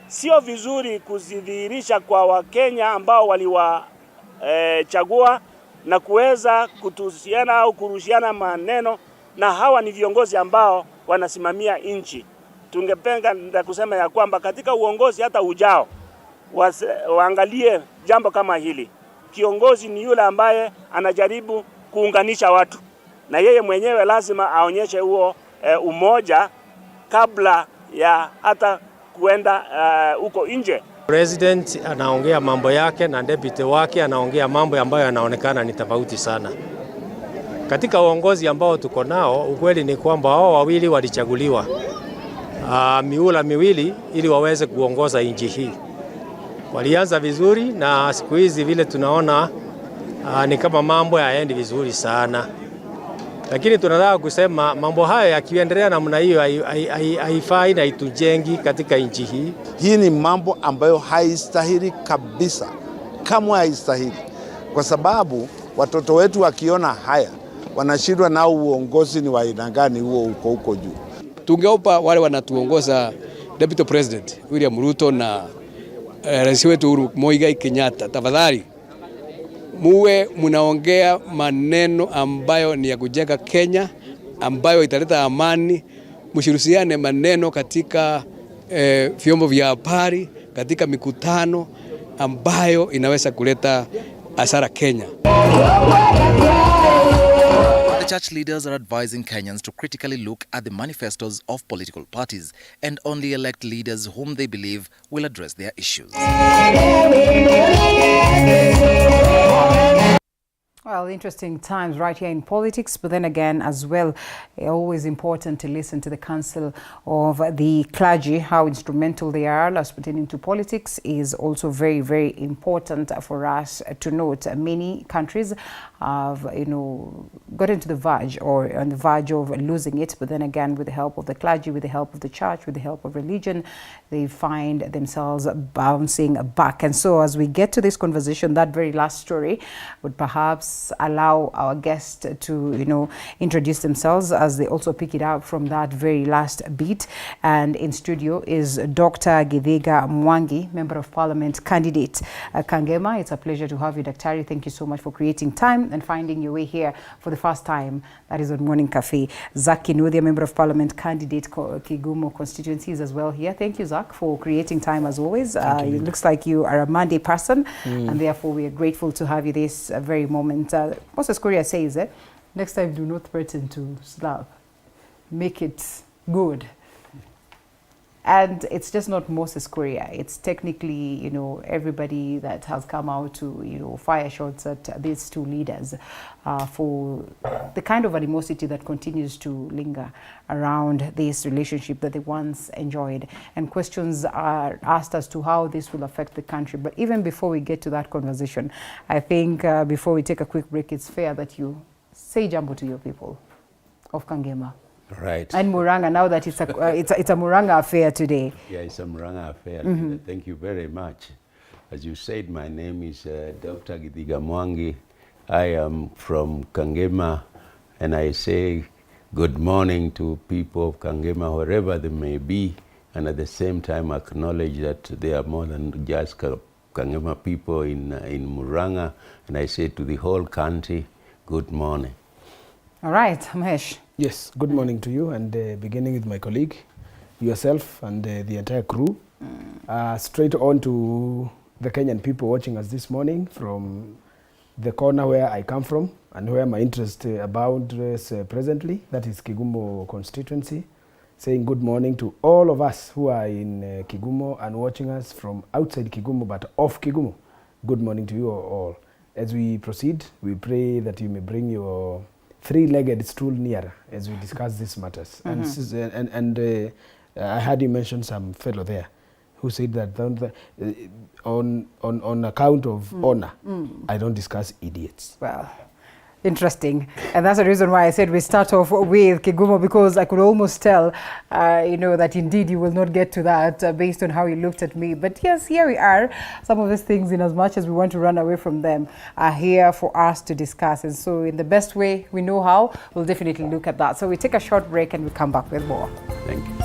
sio vizuri kuzidhihirisha kwa Wakenya ambao waliwachagua na kuweza kutusiana au kurushiana maneno, na hawa ni viongozi ambao wanasimamia nchi. Tungependa kusema ya kwamba katika uongozi hata ujao waangalie jambo kama hili. Kiongozi ni yule ambaye anajaribu kuunganisha watu, na yeye mwenyewe lazima aonyeshe huo umoja kabla ya hata kuenda huko nje. President anaongea mambo yake na deputy wake anaongea mambo ambayo yanaonekana ni tofauti sana. Katika uongozi ambao tuko nao, ukweli ni kwamba hao wawili walichaguliwa miula miwili ili waweze kuongoza nchi hii. Walianza vizuri na siku hizi vile tunaona ni kama mambo hayaendi vizuri sana. Lakini tunataka kusema mambo haya yakiendelea namna hiyo haifai na itujengi katika nchi hii. Hii ni mambo ambayo haistahili kabisa. Kama haistahili. Kwa sababu watoto wetu wakiona haya wanashindwa na uongozi ni wa aina gani huko juu. Tungeomba wale wanatuongoza Deputy President William Ruto na rais wetu Uhuru Muigai Kenyatta, tafadhali muwe mnaongea maneno ambayo ni ya kujenga Kenya, ambayo italeta amani. Mshirusiane maneno katika vyombo vya habari, katika mikutano ambayo inaweza kuleta hasara Kenya. The church leaders are advising Kenyans to critically look at the manifestos of political parties and only elect leaders whom they believe will address their issues. Well, interesting times right here in politics, but then again as well, always important to listen to the council of the clergy. How instrumental they are as pertaining to politics is also very, very important for us to note. Many countries have, gotten to the verge or on the verge of losing it, but then again, with the help of the clergy, with the help of the church, with the help of religion, they find themselves bouncing back. And so as we get to this conversation, that very last story would perhaps allow our guests to, introduce themselves as they also pick it up from that very last beat. And in studio is Dr. Githiga Mwangi, Member of Parliament candidate Kangema. It's a pleasure to have you, Daktari. Thank you so much for creating time and finding your way here for the first time. That is on Morning Cafe. Zach Kinuthia, Member of Parliament candidate Kigumo constituencies as well here. Thank you, Zach, for creating time as always. It looks like you are a Monday person, and therefore we are grateful to have you this very moment. Moses Korea says, next time do not threaten to slap. Make it good. And it's just not Moses Korea. It's technically, everybody that has come out to, fire shots at these two leaders for the kind of animosity that continues to linger around this relationship that they once enjoyed. And questions are asked as to how this will affect the country. But even before we get to that conversation, I think before we take a quick break, it's fair that you say jambo to your people of Kangema. Right. And Muranga, now that it's a Muranga affair today. Yeah, it's a Muranga affair. Thank you very much. As you said, my name is Dr. Githiga Mwangi. I am from Kangema, and I say good morning to people of Kangema, wherever they may be, and at the same time acknowledge that they are more than just Kangema people in Muranga, and I say to the whole country, good morning. All right, Mahesh. Yes, good morning to you, and beginning with my colleague, yourself, and the entire crew. Straight on to the Kenyan people watching us this morning from the corner where I come from and where my interest abounds presently, that is Kigumo constituency. Saying good morning to all of us who are in Kigumo and watching us from outside Kigumo but off Kigumo. Good morning to you all. As we proceed, we pray that you may bring your three-legged stool nearer as we discuss these matters. And I heard you mention some fellow there who said that on account of honor, I don't discuss idiots. Well, interesting. And that's the reason why I said we start off with Kigumo, because I could almost tell, that indeed you will not get to that based on how you looked at me. But yes, here we are. Some of these things, in as much as we want to run away from them, are here for us to discuss. And so in the best way we know how, we'll definitely look at that. So we take a short break and we come back with more. Thank you.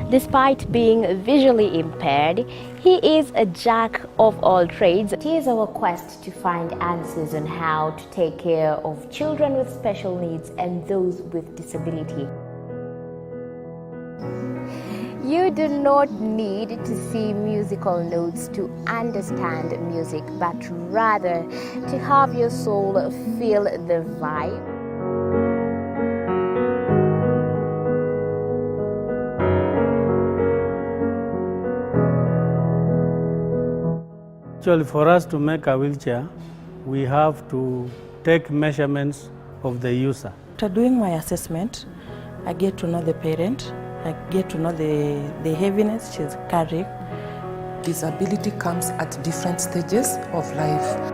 Despite being visually impaired, he is a jack of all trades. It is our quest to find answers on how to take care of children with special needs and those with disability. You do not need to see musical notes to understand music, but rather to have your soul feel the vibe. Actually, for us to make a wheelchair, we have to take measurements of the user. After doing my assessment, I get to know the parent, I get to know the heaviness she's carrying. Disability comes at different stages of life.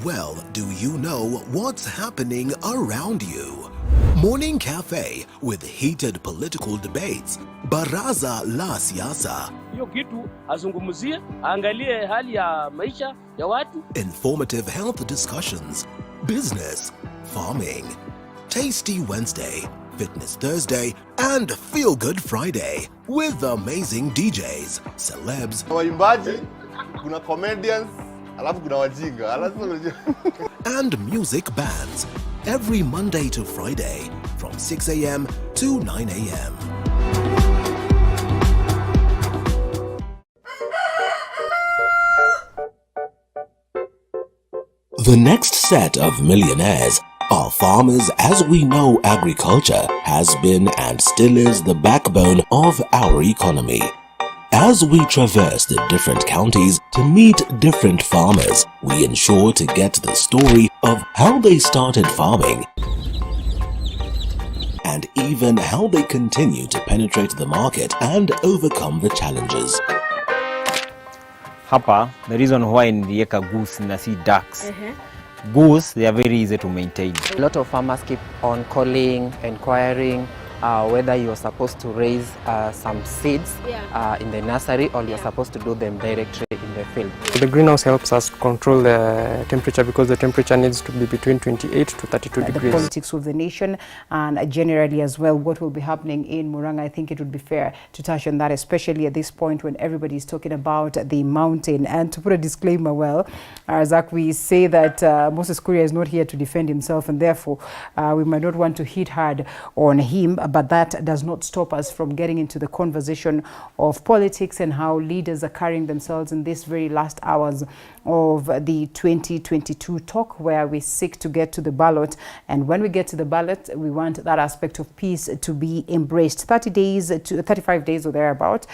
Well, do you know what's happening around you? Morning Cafe with heated political debates. Baraza la Siasa. Hiyo kitu azungumzie, angalie hali ya maisha ya watu. Informative health discussions. Business, farming. Tasty Wednesday, Fitness Thursday, and Feel Good Friday with amazing DJs, celebs, waimbaji, kuna comedians, alafu kuna wajinga, and music bands every Monday to Friday from 6 a.m. to 9 a.m. The next set of millionaires are farmers. As we know, agriculture has been and still is the backbone of our economy. As we traverse the different counties to meet different farmers, we ensure to get the story of how they started farming and even how they continue to penetrate the market and overcome the challenges. Hapa, the reason why niliweka goose na si ducks. Goose, they are very easy to maintain. A lot of farmers keep on calling, inquiring whether you're supposed to raise some seeds in the nursery or you're supposed to do them directly in the field. The greenhouse helps us control the temperature because the temperature needs to be between 28 to 32 degrees. The politics of the nation and generally as well what will be happening in Muranga. I think it would be fair to touch on that, especially at this point when everybody is talking about the mountain. And to put a disclaimer, well, Zach, we say that Moses Kuria is not here to defend himself, and therefore we might not want to hit hard on him, but that does not stop us from getting into the conversation of politics and how leaders are carrying themselves in these very last hours of the 2022 talk, where we seek to get to the ballot. And when we get to the ballot, we want that aspect of peace to be embraced. 35 days or thereabout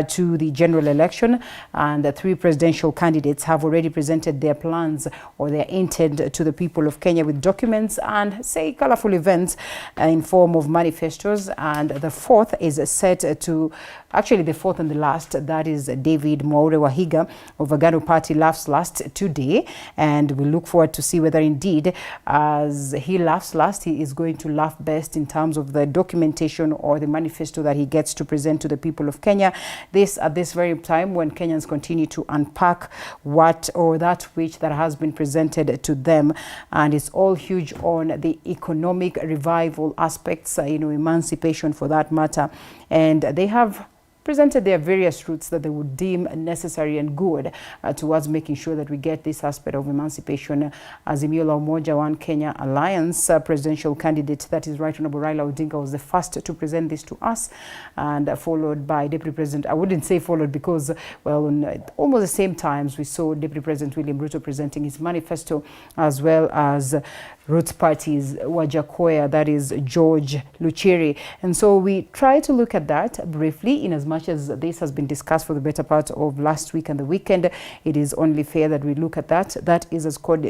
to the general election, and the 3 presidential candidates have already presented their plans or their intent to the people of Kenya with documents and, say, colorful events in form of manifestos. And the 4th is set to, actually the 4th and the last, that is David Mwaure Wahiga of Agano Party, loves laughs last today, and we look forward to see whether indeed, as he laughs last, he is going to laugh best in terms of the documentation or the manifesto that he gets to present to the people of Kenya. This at this very time when Kenyans continue to unpack what or that which that has been presented to them, and it's all huge on the economic revival aspects, emancipation for that matter, and they have presented their various routes that they would deem necessary and good towards making sure that we get this aspect of emancipation. Azimio la Umoja One Kenya Alliance presidential candidate, that is Right Honorable Raila Odinga, was the first to present this to us, and followed by Deputy President. I wouldn't say followed because, well, in almost the same times we saw Deputy President William Ruto presenting his manifesto, as well as Roots Party's Wajakoya, that is George Luchiri. And so we try to look at that briefly, in as much as this has been discussed for the better part of last week and the weekend. It is only fair that we look at that. That is as called,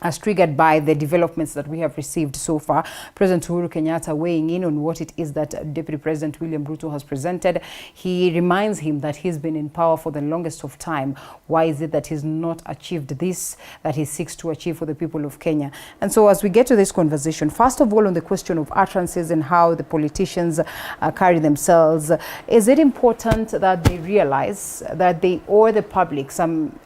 as triggered by the developments that we have received so far. President Uhuru Kenyatta weighing in on what it is that Deputy President William Ruto has presented. He reminds him that he's been in power for the longest of time. Why is it that he's not achieved this that he seeks to achieve for the people of Kenya? And so as we get to this conversation, first of all, on the question of utterances and how the politicians carry themselves, is it important that they realize that they owe the public some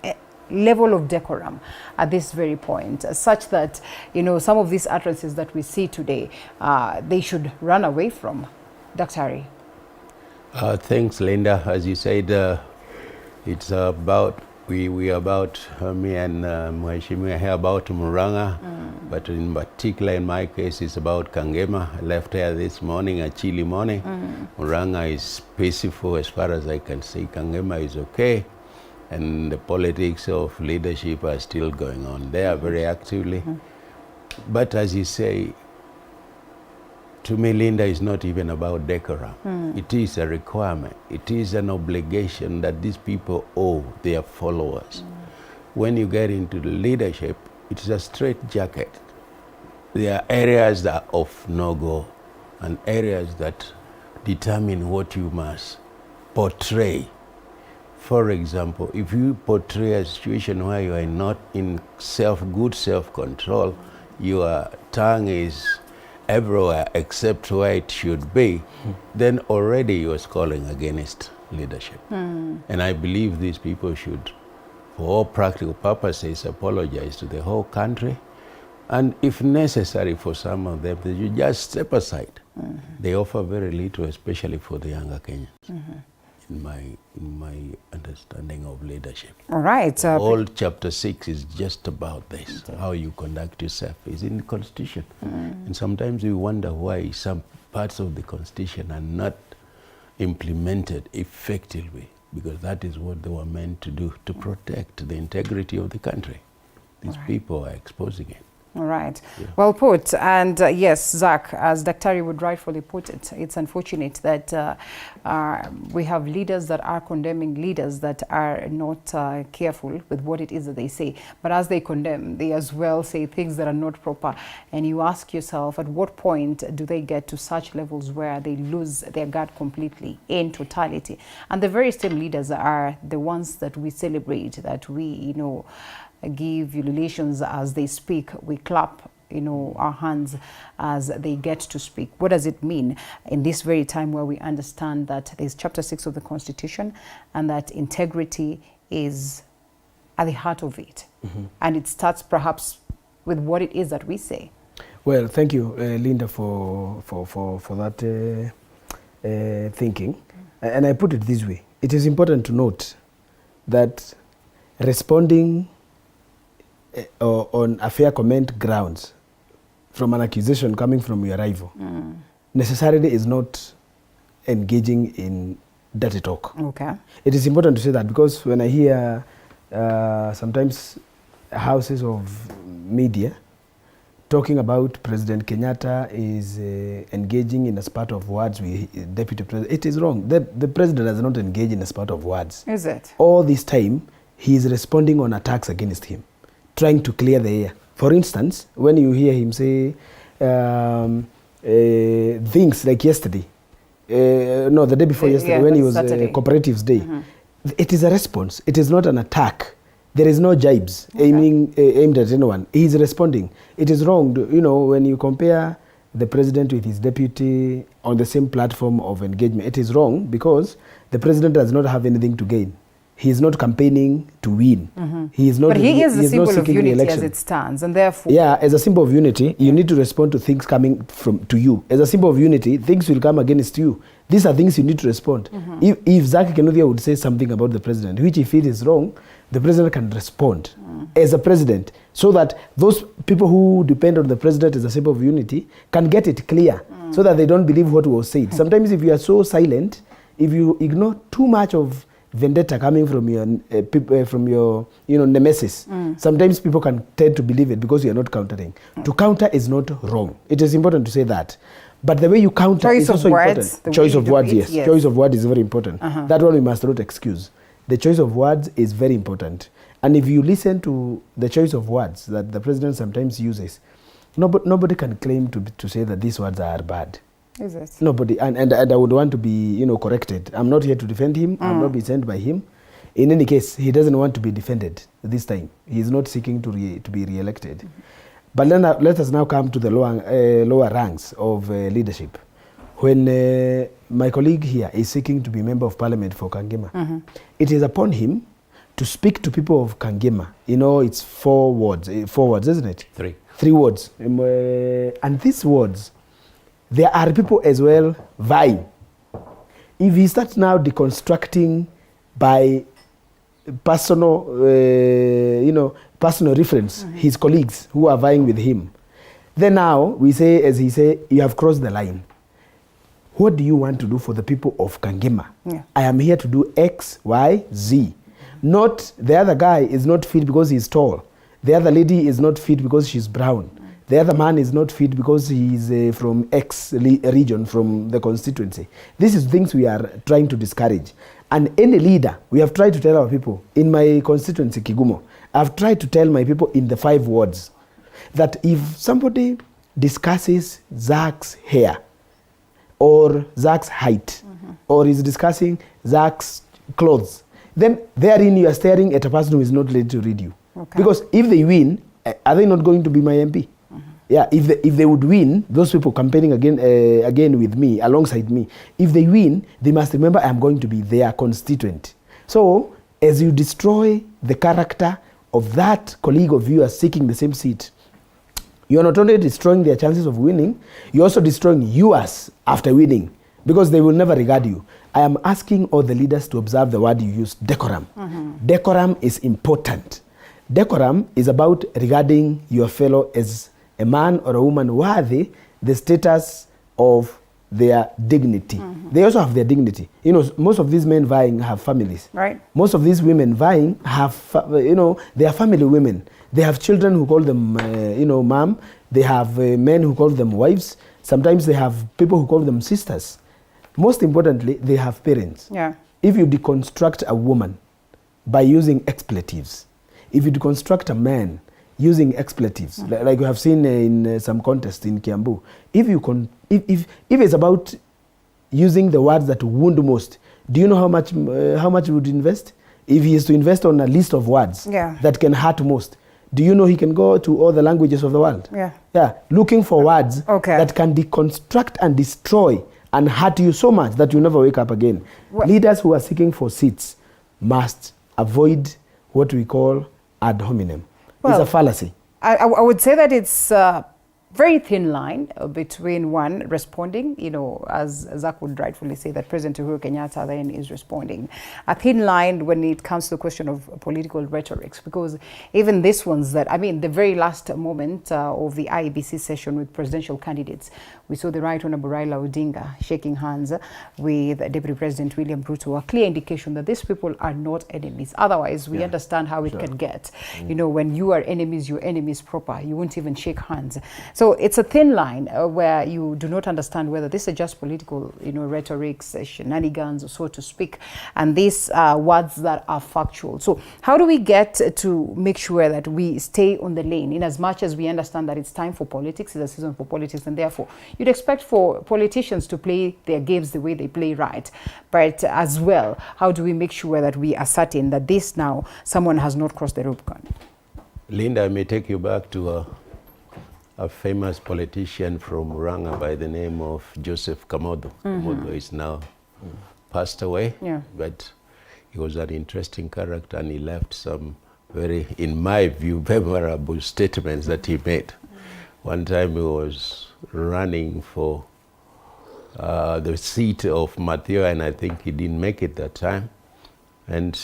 level of decorum at this very point, such that, some of these utterances that we see today, they should run away from? Dr. Thanks, Linda. As you said, it's about, we about, me and Mheshimiwa here about Murang'a, but in particular in my case, it's about Kangema. I left here this morning, a chilly morning. Murang'a is peaceful as far as I can see. Kangema is okay. And the politics of leadership are still going on there very actively. But as you say, to me, Linda, is not even about decorum. It is a requirement. It is an obligation that these people owe their followers. When you get into the leadership, it's a straight jacket. There are areas that are of no-go and areas that determine what you must portray. For example, if you portray a situation where you are not in good self-control, your tongue is everywhere except where it should be, then already you are calling against leadership. And I believe these people should, for all practical purposes, apologize to the whole country. And if necessary for some of them, they should just step aside. They offer very little, especially for the younger Kenyans. In my understanding of leadership. All right. All chapter 6 is just about this. How you conduct yourself is in the Constitution. And sometimes we wonder why some parts of the Constitution are not implemented effectively, because that is what they were meant to do, to protect the integrity of the country. These people are exposing it. All right. Yeah. Well put. And yes, Zach, as Daktari would rightfully put it, it's unfortunate that we have leaders that are condemning leaders that are not careful with what it is that they say. But as they condemn, they as well say things that are not proper. And you ask yourself, at what point do they get to such levels where they lose their guard completely in totality? And the very same leaders are the ones that we celebrate, that we, give ululations as they speak. We clap, our hands as they get to speak. What does it mean in this very time where we understand that there's chapter 6 of the Constitution and that integrity is at the heart of it? And it starts perhaps with what it is that we say. Well, thank you, Linda, for that thinking. And I put it this way. It is important to note that responding on a fair comment grounds from an accusation coming from your rival necessarily is not engaging in dirty talk. Okay. It is important to say that, because when I hear sometimes houses of media talking about President Kenyatta is engaging in a spurt of words with Deputy President, it is wrong. The President does not engage in a spurt of words. Is it? All this time, he is responding on attacks against him, trying to clear the air. For instance, when you hear him say things like yesterday, no, the day before yesterday, when he was Cooperatives Day, it is a response. It is not an attack There is no jibes aimed at anyone. He is responding. It is wrong, you know, when you compare the president with his deputy on the same platform of engagement. It is wrong because the president does not have anything to gain. He is not campaigning to win. He is not. But he is the symbol of unity re-election. as it stands, and therefore. Yeah, as a symbol of unity, you need to respond to things coming to you. As a symbol of unity, things will come against you. These are things you need to respond. If Zaki Kinuthia would say something about the president, which he feels is wrong, the president can respond as a president, so that those people who depend on the president as a symbol of unity can get it clear, so that they don't believe what was said. Sometimes if you are so silent, if you ignore too much of vendetta coming from your nemesis, sometimes people can tend to believe it because you are not countering. To counter is not wrong. It is important to say that. But the way you counter is also important. Choice of words, yes. Choice of words is very important. That one we must not excuse. The choice of words is very important. And if you listen to the choice of words that the president sometimes uses, nobody can claim to say that these words are bad. Is it? Nobody. And I would want to be, corrected. I'm not here to defend him. I'm not being sent by him. In any case, he doesn't want to be defended this time. He is not seeking to be re-elected. But let us now come to the lower ranks of leadership. When my colleague here is seeking to be member of parliament for Kangema, it is upon him to speak to people of Kangema. It's 4 words, isn't it? 3 words. And these words, there are people as well vying. If he starts now deconstructing by personal reference, his colleagues who are vying with him, then now we say, as he say, you have crossed the line. What do you want to do for the people of Kangema? I am here to do X, Y, Z. Not the other guy is not fit because he's tall. The other lady is not fit because she's brown. The other man is not fit because he is from X region, from the constituency. This is things we are trying to discourage. And any leader, we have tried to tell our people, in my constituency, Kigumo, I've tried to tell my people in the 5 wards that if somebody discusses Zach's hair, or Zach's height, or is discussing Zach's clothes, then therein you are staring at a person who is not ready to read you. Because if they win, are they not going to be my MP? Yeah, if they would win, those people campaigning again with me, alongside me, if they win, they must remember I'm going to be their constituent. So, as you destroy the character of that colleague of yours seeking the same seat, you are not only destroying their chances of winning, you're also destroying yours after winning, because they will never regard you. I am asking all the leaders to observe the word you use, decorum. Decorum is important. Decorum is about regarding your fellow as a man or a woman worthy the status of their dignity. They also have their dignity. Most of these men vying have families. Right. Most of these women vying have, they are family women. They have children who call them, mom. They have men who call them wives. Sometimes they have people who call them sisters. Most importantly, they have parents. Yeah. If you deconstruct a woman by using expletives, if you deconstruct a man using expletives, like we have seen in some contests in Kiambu, if it's about using the words that wound most, do you know how much he would invest? If he is to invest on a list of words that can hurt most, do you know he can go to all the languages of the world? Yeah, looking for words that can deconstruct and destroy and hurt you so much that you never wake up again. Leaders who are seeking for seats must avoid what we call ad hominem. It's a fallacy. I would say that it's a very thin line between one responding, as Zach would rightfully say that President Uhuru Kenyatta then is responding. A thin line when it comes to the question of political rhetorics, because even this ones the very last moment of the IEBC session with presidential candidates, we saw the Right Honorable Raila Odinga shaking hands with Deputy President William Ruto, a clear indication that these people are not enemies. Otherwise, we understand how it can get. When you are enemies, you're enemies proper. You won't even shake hands. So So it's a thin line where you do not understand whether this is just political, rhetorics, shenanigans, so to speak, and these words that are factual. So how do we get to make sure that we stay on the lane, in as much as we understand that it's time for politics, it's a season for politics, and therefore you'd expect for politicians to play their games the way they play, right? But as well, how do we make sure that we are certain that this now, someone has not crossed the Rubicon? Linda, I may take you back to a famous politician from Ranga by the name of Joseph Kamodo. Kamodo is now passed away, but he was an interesting character, and he left some very, in my view, memorable statements that he made. One time he was running for the seat of Matteo, and I think he didn't make it that time. And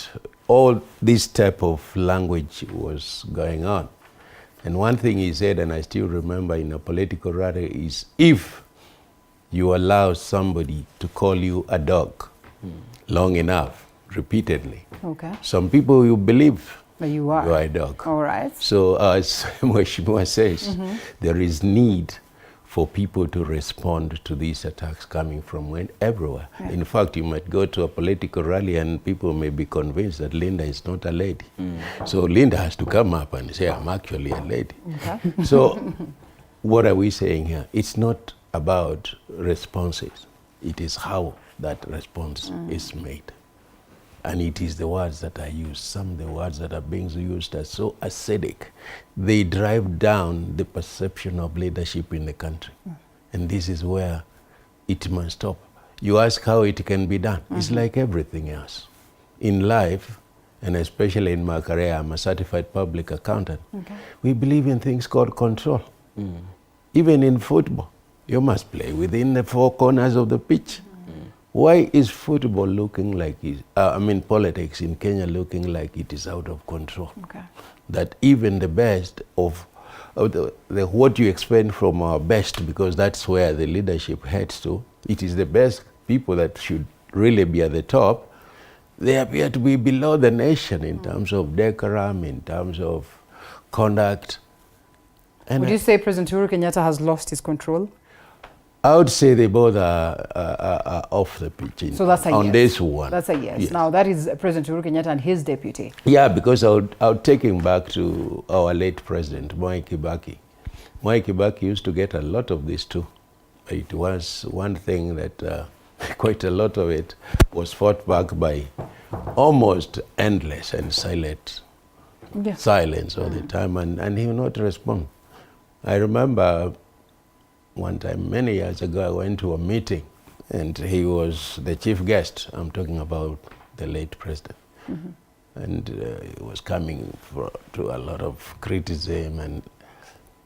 all this type of language was going on. And one thing he said, and I still remember in a political rally, is if you allow somebody to call you a dog long enough, repeatedly, some people you believe you are a dog. All right. So as Mheshimiwa says, there is need for people to respond to these attacks coming from everywhere. Yeah. In fact, you might go to a political rally and people may be convinced that Linda is not a lady. So Linda has to come up and say, I'm actually a lady. So what are we saying here? It's not about responses. It is how that response is made. And it is the words that are used. Some of the words that are being used are so acidic. They drive down the perception of leadership in the country. And this is where it must stop. You ask how it can be done. It's like everything else. In life, and especially in my career, I'm a certified public accountant. We believe in things called control. Even in football, you must play within the four corners of the pitch. Why is football looking like politics in Kenya looking like it is out of control? That even the best of what you expect from our best, because that's where the leadership heads to, it is the best people that should really be at the top. They appear to be below the nation in terms of decorum, in terms of conduct. And would you say President Uhuru Kenyatta has lost his control? I would say they both are off the pitch so that's a on yes. This one. That's a yes. Now that is President Uhuru Kenyatta and his deputy. Yeah, because I would take him back to our late president, Mwai Kibaki. Mwai Kibaki used to get a lot of this too. It was one thing that quite a lot of it was fought back by almost endless and silent silence all the time, and he would not respond. I remember one time, many years ago, I went to a meeting and he was the chief guest. I'm talking about the late president. And he was coming to a lot of criticism. And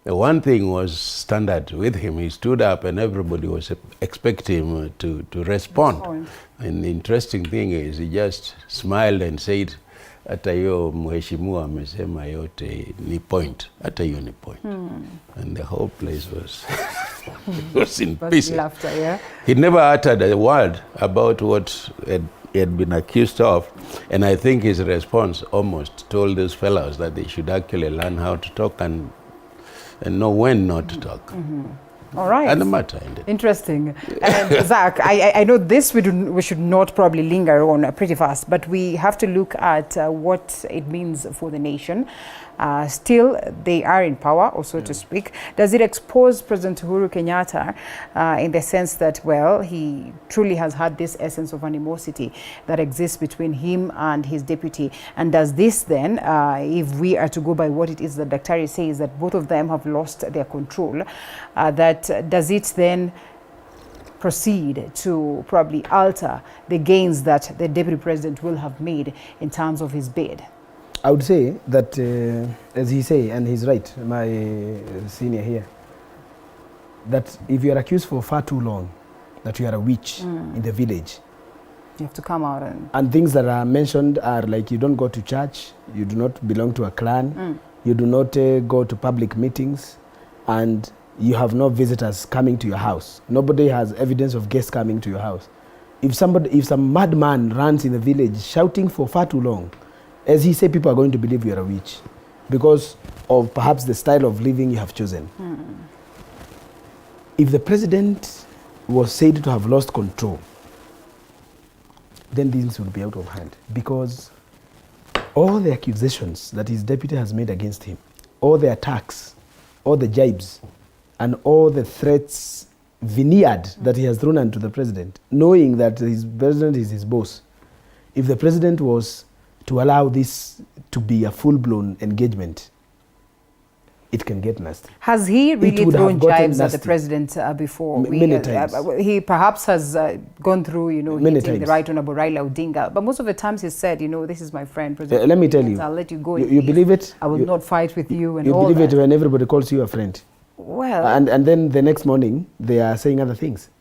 the one thing was standard with him. He stood up and everybody was expecting him to respond. And the interesting thing is he just smiled and said, hata hiyo mheshimiwa amesema yote ni point, hata hiyo ni point. And the whole place was in pieces. Laughter, yeah? He never uttered a word about what he had been accused of, and I think his response almost told those fellows that they should actually learn how to talk and know when not to talk. All right. And the matter ended. Interesting. And Zach, I know this we should not probably linger on pretty fast, but we have to look at what it means for the nation. Still, they are in power, or so to speak. Does it expose President Uhuru Kenyatta in the sense that, well, he truly has had this essence of animosity that exists between him and his deputy? And does this then, if we are to go by what it is that Daktari says, that both of them have lost their control, does it then proceed to probably alter the gains that the deputy president will have made in terms of his bid? I would say that, as he say, and he's right, my senior here, that if you are accused for far too long, that you are a witch in the village, you have to come out and things that are mentioned are like you don't go to church, you do not belong to a clan, you do not go to public meetings, and you have no visitors coming to your house. Nobody has evidence of guests coming to your house. If some madman runs in the village shouting for far too long, as he said, people are going to believe you are a witch because of perhaps the style of living you have chosen. If the president was said to have lost control, then things would be out of hand, because all the accusations that his deputy has made against him, all the attacks, all the jibes, and all the threats veneered that he has thrown onto the president, knowing that his president is his boss, if the president was to allow this to be a full-blown engagement, it can get nasty. Has he really thrown jibes at the president before? Many times. He perhaps has gone through, Many hitting the times. Right Honorable Raila Odinga, but most of the times he said, this is my friend, President. Let me tell you. I'll let you go. You believe it? I will not fight with you and you all believe that. it when everybody calls you a friend. Well, and then the next morning they are saying other things.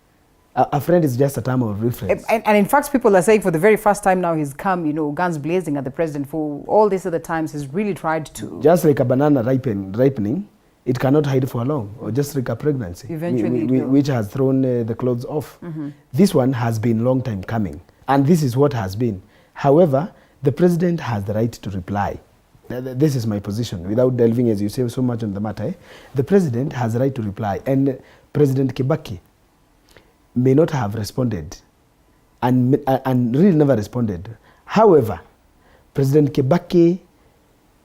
A friend is just a term of reference. And in fact, people are saying for the very first time now he's come, guns blazing at the president. For all these other times, he's really tried to. Just like a banana ripening, it cannot hide for long, or just like a pregnancy, Eventually which has thrown the clothes off. This one has been long time coming, and this is what has been. However, the president has the right to reply. This is my position, without delving, as you say, so much on the matter. The president has the right to reply, and President Kibaki may not have responded, and really never responded. However, President Kibaki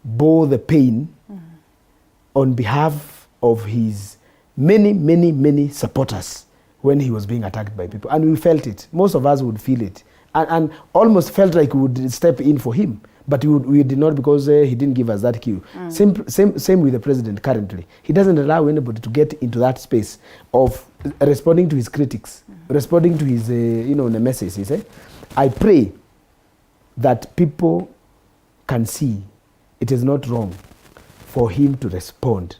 bore the pain on behalf of his many supporters when he was being attacked by people. And we felt it. Most of us would feel it. And almost felt like we would step in for him. But we did not, because he didn't give us that cue. Same with the president currently. He doesn't allow anybody to get into that space of responding to his critics, responding to his nemesis. I pray that people can see it is not wrong for him to respond.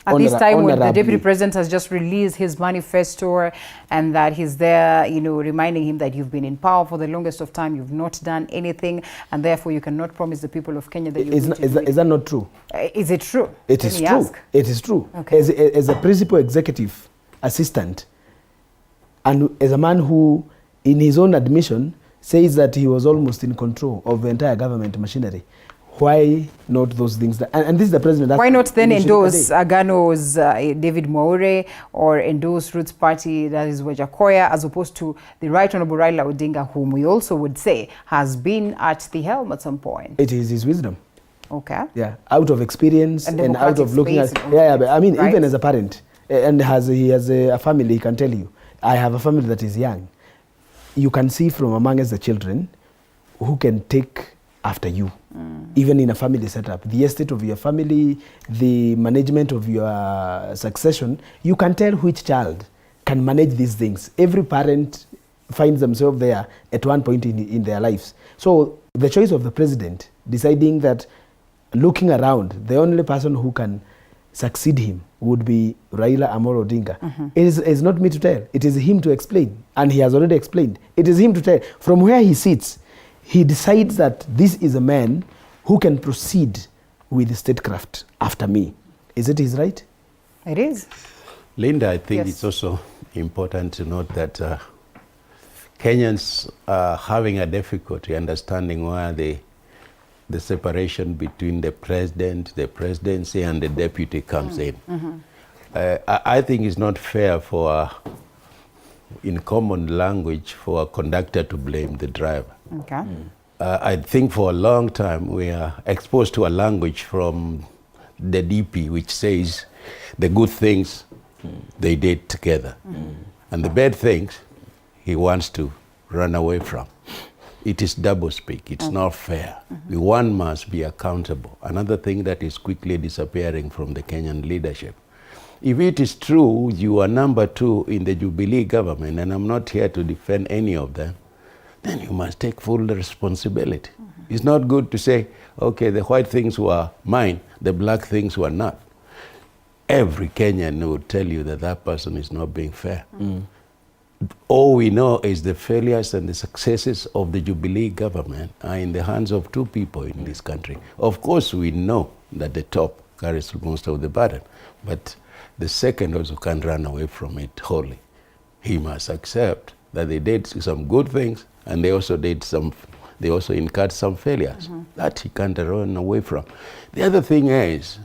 At this time when the deputy president has just released his manifesto, and that he's there, reminding him that you've been in power for the longest of time, you've not done anything, and therefore you cannot promise the people of Kenya that is that not true? Is it true? It is true. It is true. Okay. As a principal executive assistant, and as a man who, in his own admission, says that he was almost in control of the entire government machinery, why not those things? And this is the president. Why not then endorse Agano's David Mwaure, or endorse Roots Party, that is Wajakoya, as opposed to the Right Honorable Raila Odinga, whom we also would say has been at the helm at some point? It is his wisdom. Okay. Yeah, out of experience and out of looking at. But I mean, right? Even as a parent, and he has a family, he can tell you, I have a family that is young. You can see from among us the children who can take after you, even in a family setup. The estate of your family, the management of your succession, you can tell which child can manage these things. Every parent finds themselves there at one point in their lives. So the choice of the president, deciding that, looking around, the only person who can succeed him would be Raila Amolo Odinga. It is not me to tell. It is him to explain. And he has already explained. It is him to tell. From where he sits, he decides that this is a man who can proceed with statecraft after me. Is it his right? It is. Linda, I think it's also important to note that Kenyans are having a difficulty understanding where the separation between the president, the presidency, and the deputy comes in. I think it's not fair for, in common language, for a conductor to blame the driver. Okay. I think for a long time we are exposed to a language from the DP which says the good things they did together, and the bad things he wants to run away from. It is doublespeak. It's not fair. One must be accountable. Another thing that is quickly disappearing from the Kenyan leadership. If it is true you are number 2 in the Jubilee government, and I'm not here to defend any of them, then you must take full responsibility. It's not good to say, okay, the white things were mine, the black things were not. Every Kenyan would tell you that that person is not being fair. All we know is the failures and the successes of the Jubilee government are in the hands of 2 people in this country. Of course, we know that the top carries most of the burden, but the second also can't run away from it wholly. He must accept that they did some good things, and they also incurred some failures. That he can't run away from. The other thing is,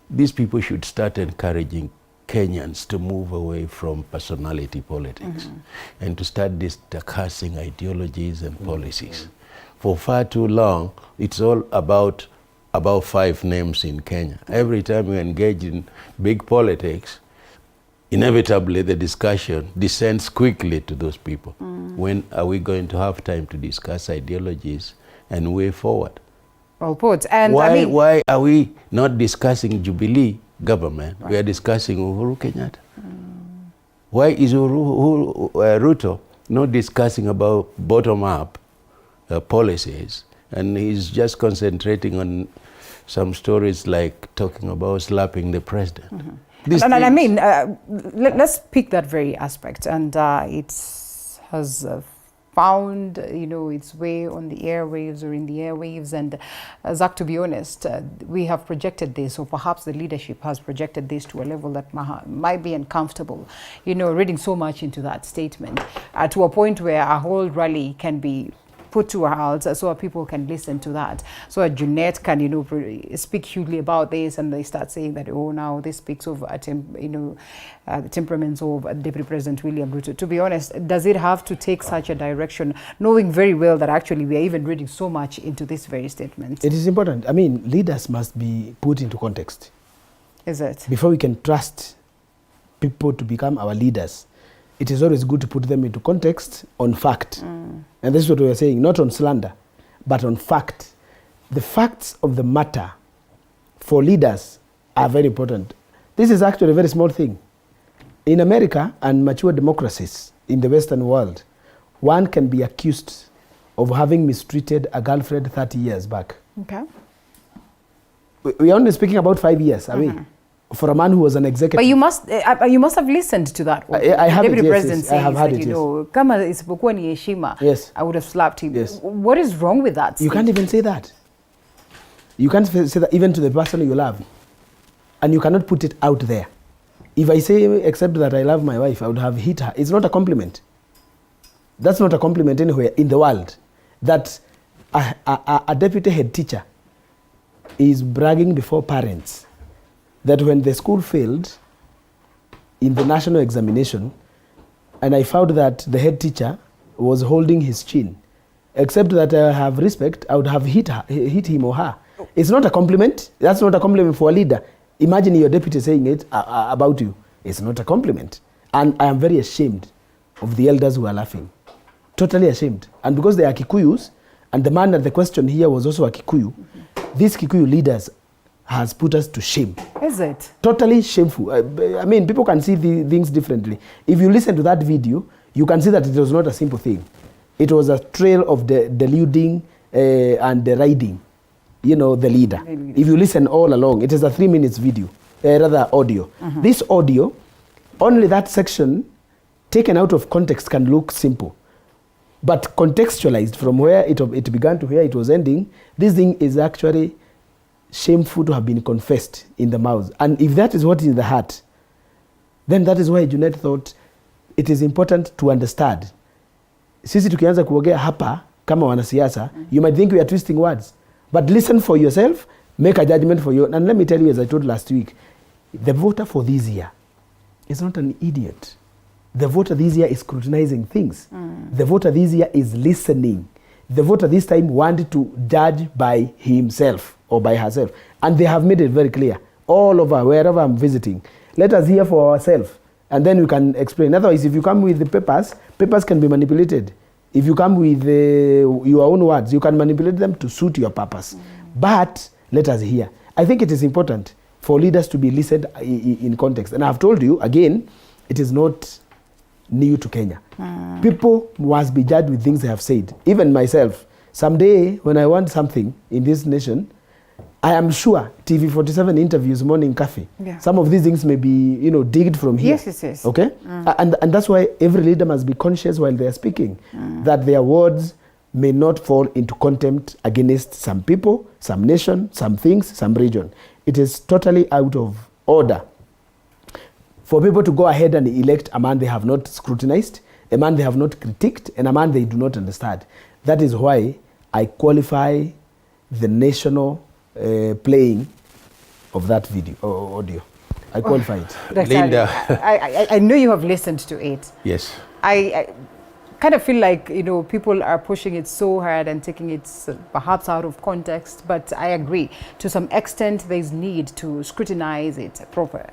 these people should start encouraging Kenyans to move away from personality politics and to start discussing ideologies and policies. For far too long, it's all about 5 names in Kenya. Every time we engage in big politics, inevitably the discussion descends quickly to those people. When are we going to have time to discuss ideologies and way forward? Well put. And why are we not discussing Jubilee government? Right. We are discussing Uhuru Kenyatta. Why is Ruto not discussing about bottom-up policies, and he's just concentrating on some stories like talking about slapping the president? And I mean, let's pick that very aspect, and it has found, its way on the airwaves or in the airwaves. And Zach, to be honest, we have projected this, or perhaps the leadership has projected this to a level that might be uncomfortable, reading so much into that statement, to a point where a whole rally can be put to a halt so people can listen to that. So Jeanette can, speak hugely about this, and they start saying that, oh, now this speaks of, the temperaments of Deputy President William Ruto. To be honest, does it have to take such a direction, knowing very well that actually we are even reading so much into this very statement? It is important. I mean, leaders must be put into context. Is it? Before we can trust people to become our leaders, it is always good to put them into context on fact. And this is what we are saying, not on slander, but on fact. The facts of the matter for leaders are very important. This is actually a very small thing. In America and mature democracies in the Western world, one can be accused of having mistreated a girlfriend 30 years back. Okay. We are only speaking about 5 years away. For a man who was an executive. But you must have listened to that. I have Deputy it, President yes. I have says had that, it, kama isipokuwa ni heshima, yes, I would have slapped him. Yes. What is wrong with that? You can't even say that. You can't say that even to the person you love. And you cannot put it out there. If I say, except that I love my wife, I would have hit her. It's not a compliment. That's not a compliment anywhere in the world. That a deputy head teacher is bragging before parents that when the school failed in the national examination, and I found that the head teacher was holding his chin, except that I have respect, I would have hit him or her. It's not a compliment. That's not a compliment for a leader. Imagine your deputy saying it about you. It's not a compliment. And I am very ashamed of the elders who are laughing. Totally ashamed. And because they are Kikuyus, and the man at the question here was also a Kikuyu, these Kikuyu leaders has put us to shame. Is it? Totally shameful. I mean, people can see the things differently. If you listen to that video, you can see that it was not a simple thing. It was a trail of the deluding and deriding, the leader. If you listen all along, it is a 3 minutes video, rather audio. This audio, only that section taken out of context can look simple. But contextualized from where it began to where it was ending, this thing is actually shameful to have been confessed in the mouth. And if that is what is in the heart, then that is why Junet thought it is important to understand. Sisi tukianza kuongea hapa kama wanasiasa, you might think we are twisting words. But listen for yourself, make a judgment for you. And let me tell you, as I told last week, the voter for this year is not an idiot. The voter this year is scrutinizing things. The voter this year is listening. The voter this time wanted to judge by himself or by herself. And they have made it very clear. All over, wherever I'm visiting, let us hear for ourselves. And then we can explain. Otherwise, if you come with the papers can be manipulated. If you come with your own words, you can manipulate them to suit your purpose. But let us hear. I think it is important for leaders to be listened in context. And I have told you, again, it is not new to Kenya. People must be judged with things they have said. Even myself, someday when I want something in this nation, I am sure TV47 interviews, Morning Coffee, some of these things may be, digged from here. Yes. Okay? And that's why every leader must be conscious while they are speaking, that their words may not fall into contempt against some people, some nation, some things, some region. It is totally out of order for people to go ahead and elect a man they have not scrutinized, a man they have not critiqued, and a man they do not understand. That is why I qualify the national playing of that video or audio. I qualified. Linda. I know you have listened to it. Yes. I kind of feel like, you know, people are pushing it so hard and taking it perhaps out of context, but I agree. To some extent, there's need to scrutinize it proper.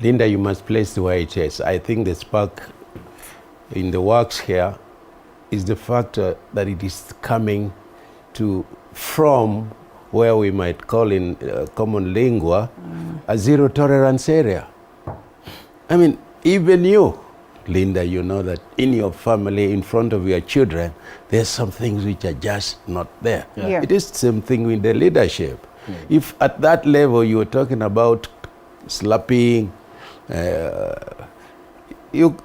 Linda, you must place the way it is. I think the spark in the works here is the fact that it is coming from where we might call in common lingua a zero tolerance area. I mean, even you, Linda, you know that in your family, in front of your children, there's some things which are just not there. Yeah. It is the same thing with the leadership. If at that level you were talking about slapping, you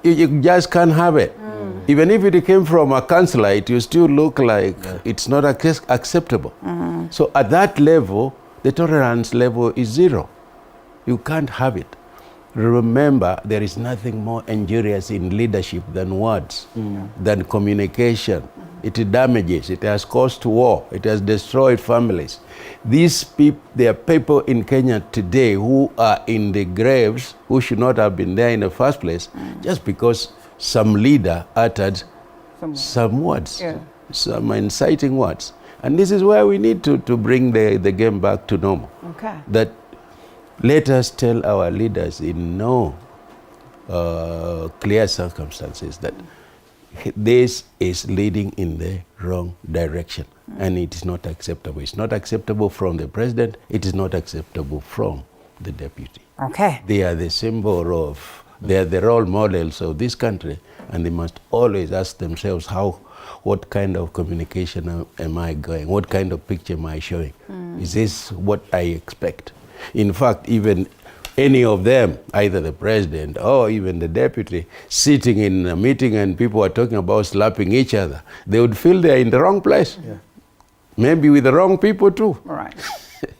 just can't have it. Even if it came from a councillor, it will still look like it's not acceptable. So at that level, the tolerance level is zero. You can't have it. Remember, there is nothing more injurious in leadership than words, than communication. It damages, it has caused war, it has destroyed families. These people, there are people in Kenya today who are in the graves who should not have been there in the first place just because some leader uttered some words, some inciting words. And this is where we need to bring the game back to normal. Okay. That let us tell our leaders in no clear circumstances that this is leading in the wrong direction and it is not acceptable. It's not acceptable from the president. It is not acceptable from the deputy. Okay. They are the symbol of, they are the role models of this country, and they must always ask themselves what kind of communication am I going? What kind of picture am I showing? Is this what I expect? In fact, even any of them, either the president or even the deputy, sitting in a meeting and people are talking about slapping each other, they would feel they're in the wrong place. Maybe with the wrong people too. All right.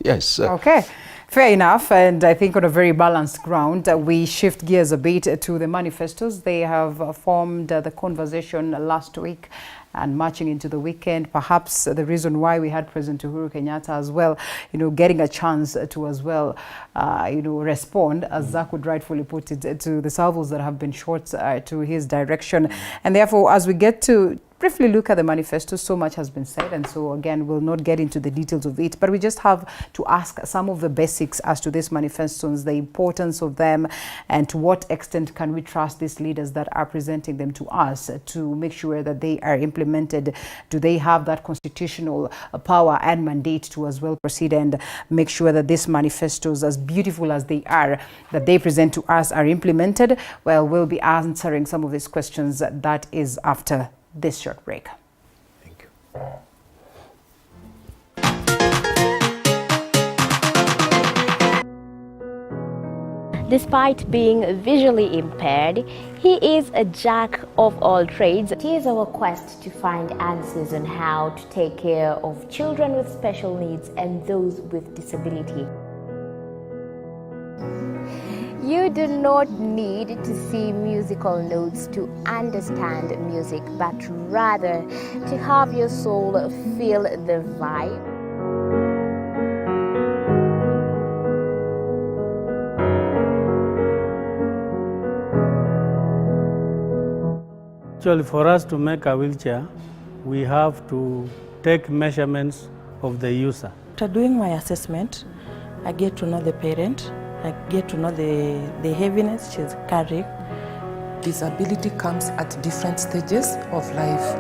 Yes. Okay. Fair enough, and I think on a very balanced ground, we shift gears a bit to the manifestos. They have formed the conversation last week and marching into the weekend. Perhaps the reason why we had President Uhuru Kenyatta as well, you know, getting a chance to as well, you know, respond, as Zach would rightfully put it, to the salvos that have been shot to his direction. And therefore, as we get to briefly look at the manifesto, so much has been said, and so again we'll not get into the details of it, but we just have to ask some of the basics as to these manifestos, the importance of them, and to what extent can we trust these leaders that are presenting them to us to make sure that they are implemented. Do they have that constitutional power and mandate to as well proceed and make sure that these manifestos, as beautiful as they are, that they present to us, are implemented? Well, we'll be answering some of these questions. That is after this short break. Thank you. Despite being visually impaired, he is a jack of all trades. It is our quest to find answers on how to take care of children with special needs and those with disability. You do not need to see musical notes to understand music, but rather to have your soul feel the vibe. Actually, for us to make a wheelchair, we have to take measurements of the user. After doing my assessment, I get to know the parent. I get to know the heaviness she's carrying. Disability comes at different stages of life.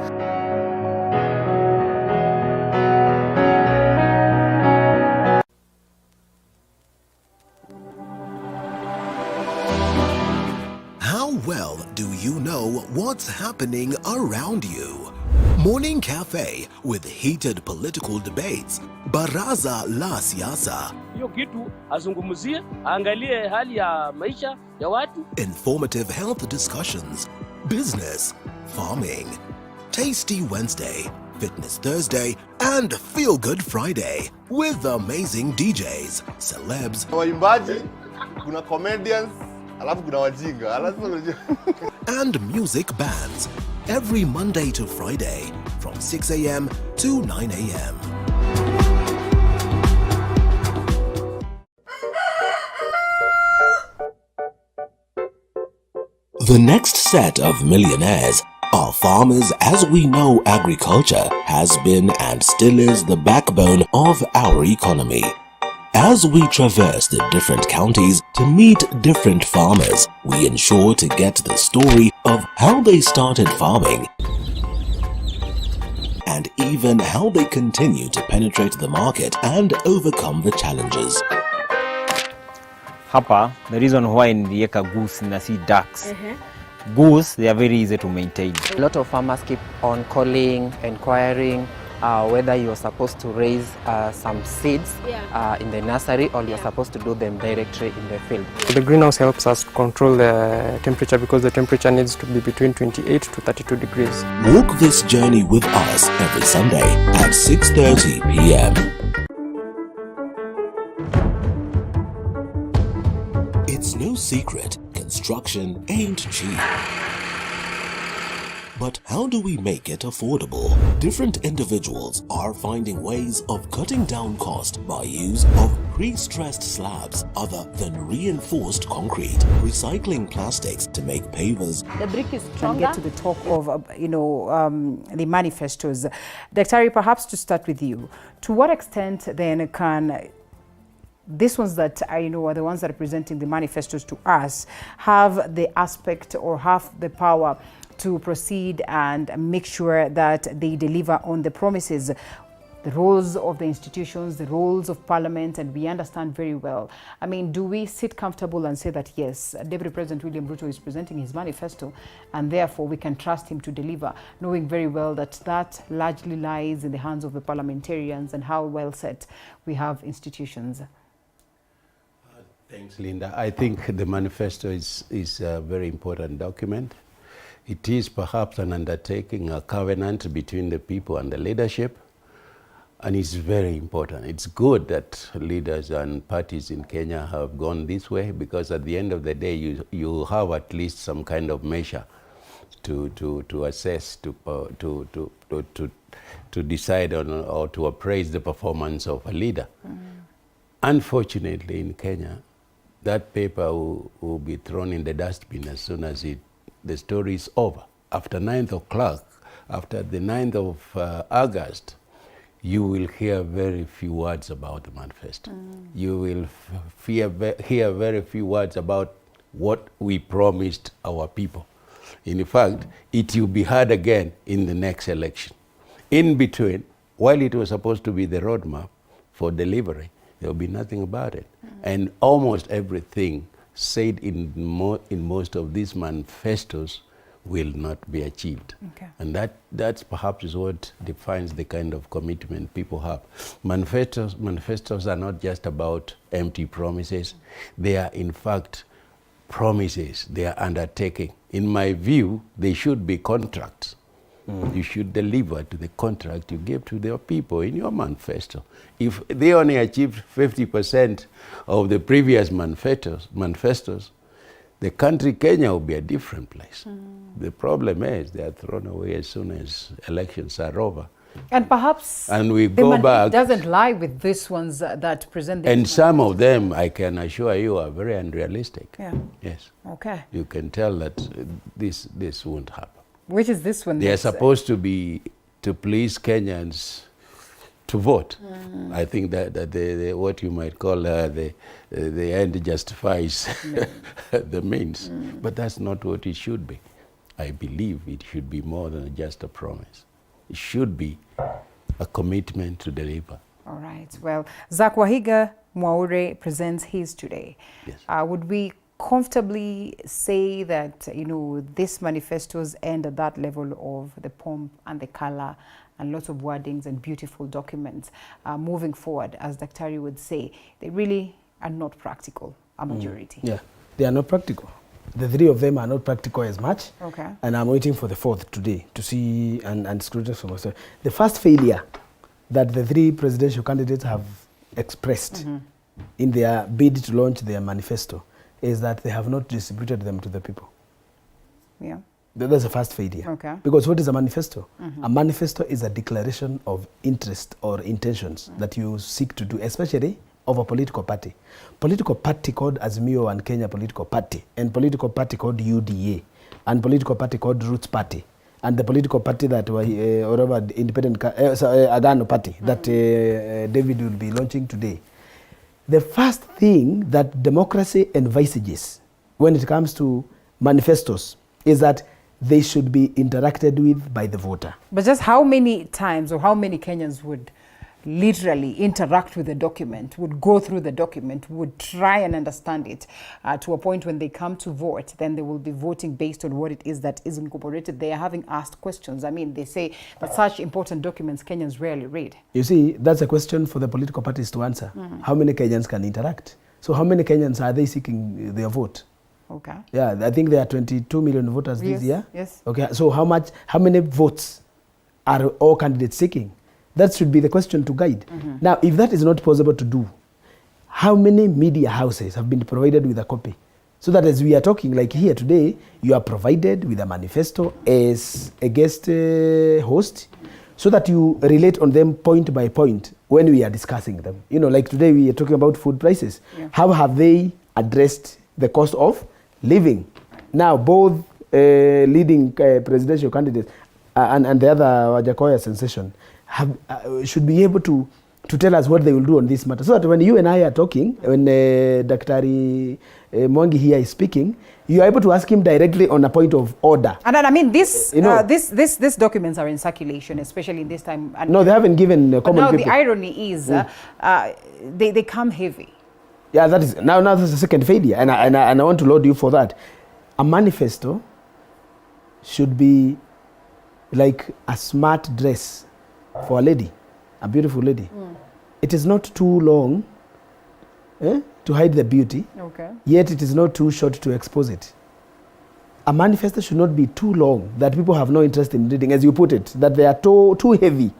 How well do you know what's happening around you? Morning Cafe with heated political debates. Baraza la Siasa. Hiyo kitu azungumzie, angalie hali ya maisha ya watu. Informative health discussions. Business, farming. Tasty Wednesday, Fitness Thursday, and Feel Good Friday with amazing DJs, celebs, waimbaji, kuna comedians, alafu kuna wajinga, and music bands every Monday to Friday from 6 a.m. to 9 a.m. The next set of millionaires are farmers. As we know, agriculture has been and still is the backbone of our economy. As we traverse the different counties to meet different farmers, we ensure to get the story of how they started farming and even how they continue to penetrate the market and overcome the challenges. Hapa, the reason why nilieka goose na si ducks. Goose, they are very easy to maintain. A lot of farmers keep on calling, inquiring whether you're supposed to raise some seeds in the nursery or you're supposed to do them directly in the field. The greenhouse helps us control the temperature because the temperature needs to be between 28 to 32 degrees. Walk this journey with us every Sunday at 6:30 p.m. It's no secret, construction ain't cheap. But how do we make it affordable? Different individuals are finding ways of cutting down cost by use of pre-stressed slabs other than reinforced concrete, recycling plastics to make pavers. The brick is stronger. Get to the talk of, the manifestos. Dr. Perhaps to start with you, to what extent then can these ones that I know are the ones that are presenting the manifestos to us have the aspect or have the power to proceed and make sure that they deliver on the promises, the roles of the institutions, the roles of parliament, and we understand very well. I mean, do we sit comfortable and say that, yes, Deputy President William Ruto is presenting his manifesto and therefore we can trust him to deliver, knowing very well that that largely lies in the hands of the parliamentarians and how well set we have institutions? Thanks, Linda. I think the manifesto is a very important document. It is perhaps an undertaking, a covenant between the people and the leadership, and it's very important. It's good that leaders and parties in Kenya have gone this way, because at the end of the day, you have at least some kind of measure to assess, to decide on or to appraise the performance of a leader. Unfortunately, in Kenya, that paper will be thrown in the dustbin as soon as the story is over. After 9th o'clock, after the 9th of August, you will hear very few words about the manifesto. You will hear very few words about what we promised our people. In fact, it will be heard again in the next election. In between, while it was supposed to be the roadmap for delivery, there will be nothing about it. And almost everything said in most of these manifestos will not be achieved. Okay. And that's perhaps is what defines the kind of commitment people have. Manifestos are not just about empty promises. They are in fact promises. They are undertaking. In my view, they should be contracts. You should deliver to the contract you gave to the people in your manifesto. If they only achieved 50% of the previous manifestos, the country Kenya will be a different place. The problem is they are thrown away as soon as elections are over. And perhaps we go back, doesn't lie with these ones that present. And some of them, I can assure you, are very unrealistic. Yeah. Yes. Okay. You can tell that this won't happen. Which is this one? They are supposed to be to please Kenyans to vote. I think that the what you might call the end justifies the means, but that's not what it should be. I believe it should be more than just a promise. It should be a commitment to deliver. All right. Well, Zach Wahiga Mwaure presents his today. Yes. Would we comfortably say that, these manifestos end at that level of the pomp and the color and lots of wordings and beautiful documents moving forward, as Daktari would say, they really are not practical, a majority? Yeah, they are not practical. The three of them are not practical as much. Okay. And I'm waiting for the fourth today to see and scrutinize from myself. The first failure that the three presidential candidates have expressed in their bid to launch their manifesto is that they have not distributed them to the people. Yeah. That's the first failure. Okay. Because what is a manifesto? A manifesto is a declaration of interest or intentions that you seek to do, especially of a political party. Political party called Azimio and Kenya Political Party, and political party called UDA and political party called Roots Party, and the political party that were or independent Agano Party that David will be launching today. The first thing that democracy envisages when it comes to manifestos is that they should be interacted with by the voter. But just how many times or how many Kenyans would literally interact with the document, would go through the document, would try and understand it to a point when they come to vote, then they will be voting based on what it is that is incorporated. They are having asked questions. I mean, they say that such important documents Kenyans rarely read. You see, that's a question for the political parties to answer. How many Kenyans can interact? So how many Kenyans are they seeking their vote? Okay. Yeah, I think there are 22 million voters this year. Yes. Okay, so how many votes are all candidates seeking? That should be the question to guide. Now, if that is not possible to do, how many media houses have been provided with a copy? So that as we are talking, like here today, you are provided with a manifesto as a guest host, so that you relate on them point by point when we are discussing them. You know, like today we are talking about food prices. Yeah. How have they addressed the cost of living? Now, both leading presidential candidates and the other Wajakoya sensation should be able to tell us what they will do on this matter. So that when you and I are talking, when Dr. Mwangi here is speaking, you are able to ask him directly on a point of order. And I mean, these documents are in circulation, especially in this time. And no, they haven't given common people. Now the irony is they come heavy. Yeah, that is now that's the second failure, and I want to laud you for that. A manifesto should be like a smart dress for a lady, a beautiful lady. It is not too long to hide the beauty, yet it is not too short to expose it. A manifesto should not be too long that people have no interest in reading, as you put it, that they are too heavy.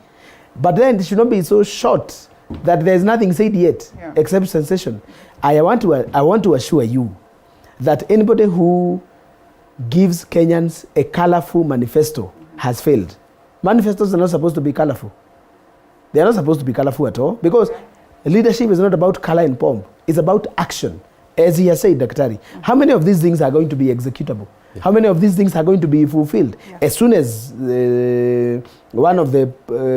But then it should not be so short that there is nothing said yet except sensation. I want to assure you that anybody who gives Kenyans a colorful manifesto has failed. Manifestos are not supposed to be colorful. They are not supposed to be colorful at all, because leadership is not about color and pomp. It's about action. As he has said, Daktari, how many of these things are going to be executable? How many of these things are going to be fulfilled? As soon as one of the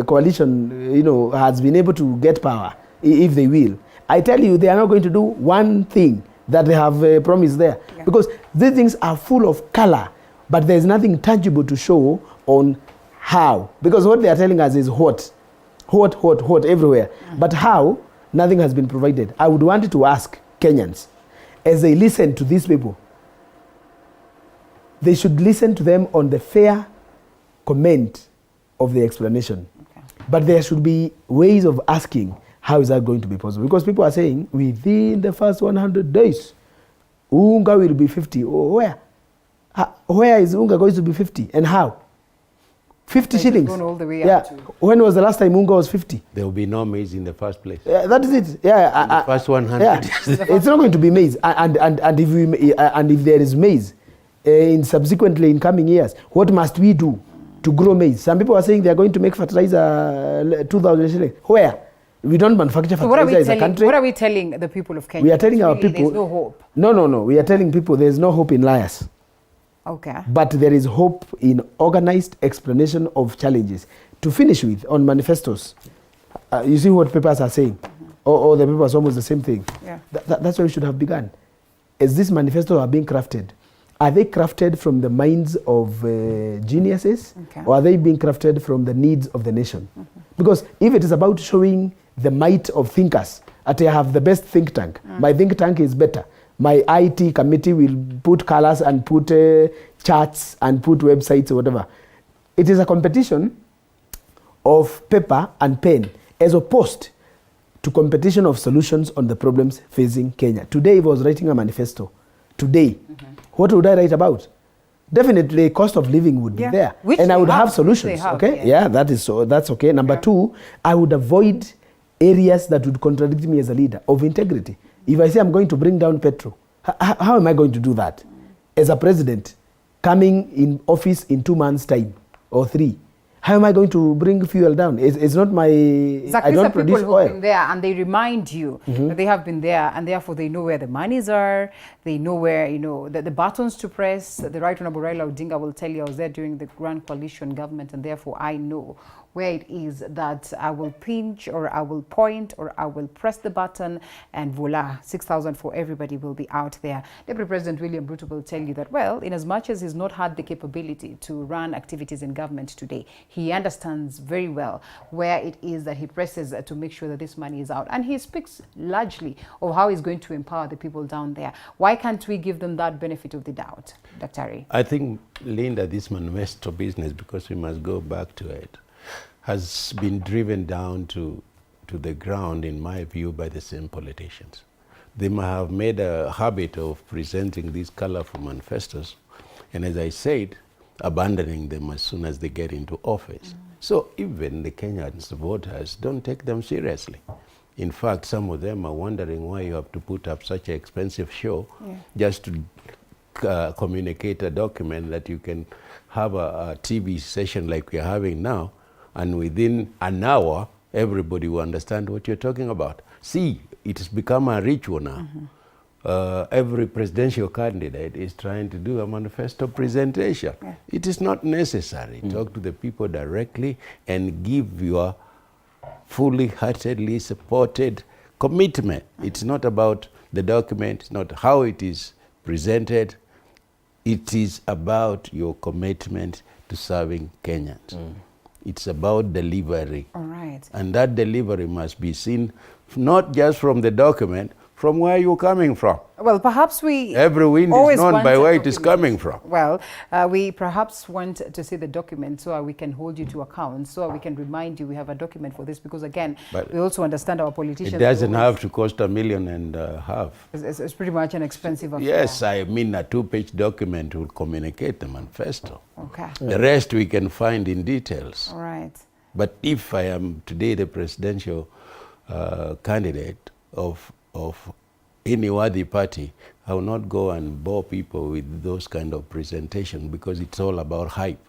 coalition, has been able to get power, if they will, I tell you, they are not going to do one thing that they have promised there. Because these things are full of color, but there is nothing tangible to show on how. Because what they are telling us is hot everywhere. But how, nothing has been provided. I would want to ask Kenyans, as they listen to these people, they should listen to them on the fair comment of the explanation. But there should be ways of asking, how is that going to be possible? Because people are saying, within the first 100 days, unga will be 50. Oh, where? Where is unga going to be 50? And how? 50 shillings. All the way up to... When was the last time unga was 50? There will be no maize in the first place. That is it. The first 100. It's not going to be maize. And if there is maize, subsequently in coming years, what must we do to grow maize? Some people are saying they are going to make fertilizer 2,000 shillings. Where? We don't manufacture fertilizer as a country. What are we telling the people of Kenya? We are telling our people... There's no hope. No. We are telling people there's no hope in liars. Okay. But there is hope in organized explanation of challenges. To finish with, on manifestos, you see what papers are saying? Or the papers almost the same thing. Yeah. That's where we should have begun. As these manifestos are being crafted, are they crafted from the minds of geniuses? Or are they being crafted from the needs of the nation? Because if it is about showing the might of thinkers, I have the best think tank, my think tank is better, my IT committee will put colors and put charts and put websites or whatever. It is a competition of paper and pen as opposed to competition of solutions on the problems facing Kenya. Today, if I was writing a manifesto, what would I write about? Definitely, cost of living would be there. And I would have solutions, that's okay. Number two, I would avoid areas that would contradict me as a leader of integrity. If I say I'm going to bring down petrol, how am I going to do that? As a president, coming in office in 2 months' time or 3, How am I going to bring fuel down? It's not my, I don't produce people oil. who've been there and they remind you that they have been there, and therefore they know where the monies are, they know where, the buttons to press. The Right Honorable Raila Odinga will tell you, I was there during the Grand Coalition government, and therefore I know where it is that I will pinch, or I will point, or I will press the button, and voila, 6,000 for everybody will be out there. Deputy President William Ruto will tell you that, well, in as much as he's not had the capability to run activities in government today, he understands very well where it is that he presses to make sure that this money is out. And he speaks largely of how he's going to empower the people down there. Why can't we give them that benefit of the doubt, Dr. Ari? I think, Linda, this manifesto business, because we must go back to it, has been driven down to the ground, in my view, by the same politicians. They might have made a habit of presenting these colorful manifestos, and as I said, abandoning them as soon as they get into office. So even the Kenyans, the voters, don't take them seriously. In fact, some of them are wondering why you have to put up such an expensive show just to communicate a document that you can have a TV session like we're having now, and within an hour, everybody will understand what you're talking about. See, it has become a ritual now. Every presidential candidate is trying to do a manifesto presentation. It is not necessary. Talk to the people directly and give your fully heartedly supported commitment. It's not about the document, it's not how it is presented. It is about your commitment to serving Kenyans. It's about delivery. All right. And that delivery must be seen not just from the document, from where you're coming from. Well, perhaps we every wind is known by where it is coming from. Well, we perhaps want to see the document so we can hold you to account, so we can remind you we have a document for this, because again, but we also understand our politicians. It doesn't have to cost $1.5 million. It's pretty much an expensive affair. Yes, I mean a 2-page document will communicate the manifesto. Okay. The rest we can find in details. All right. But if I am today the presidential candidate of any worthy party, I will not go and bore people with those kind of presentation, because it's all about hype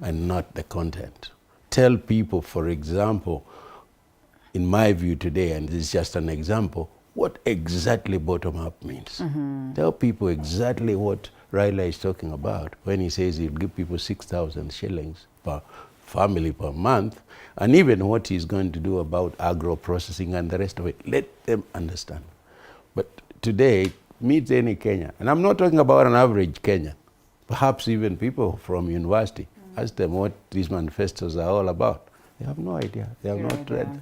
and not the content. Tell people, for example, in my view today, and this is just an example, what exactly bottom-up means. Tell people exactly what Raila is talking about when he says he'll give people 6,000 shillings per family per month, and even what he's going to do about agro-processing and the rest of it. Let them understand. But today, meet any Kenyan, and I'm not talking about an average Kenyan, perhaps even people from university, ask them what these manifestos are all about. They have no idea. They have not read.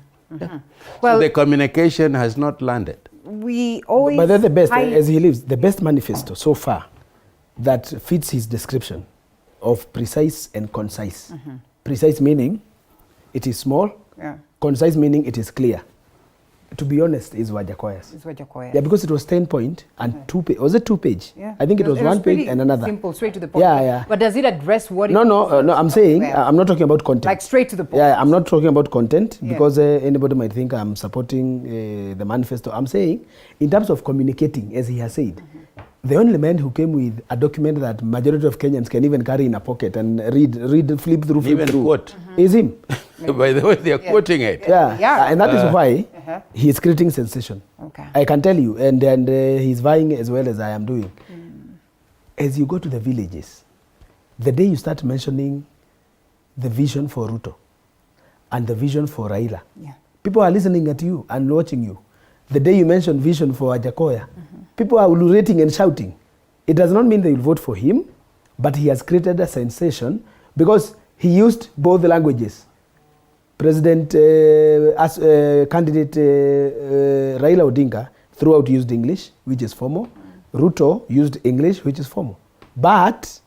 Well, so the communication has not landed. We always... But they're the best, as he lives, the best manifesto so far that fits his description of precise and concise. Precise meaning it is small, concise meaning it is clear. To be honest, is Wajakoya's. It's Wajakoya. Yeah, because it was 10 point and 2 page. Was it 2 page? Yeah. I think it was 1 page and another. Simple, straight to the point. Yeah. But does it address what? No, I'm saying I'm not talking about content. Like straight to the point. Yeah, I'm not talking about content because anybody might think I'm supporting the manifesto. I'm saying in terms of communicating, as he has said, the only man who came with a document that majority of Kenyans can even carry in a pocket and read, flip through, quote. Is him. By the way, they are quoting it. Yeah. And that is why he is creating sensation. Okay. I can tell you, and he's vying as well as I am doing. As you go to the villages, the day you start mentioning the vision for Ruto and the vision for Raila, people are listening at you and watching you. The day you mention vision for Wajakoya, people are ululating and shouting. It does not mean they will vote for him, but he has created a sensation because he used both the languages. President, candidate Raila Odinga throughout used English, which is formal. Ruto used English, which is formal. But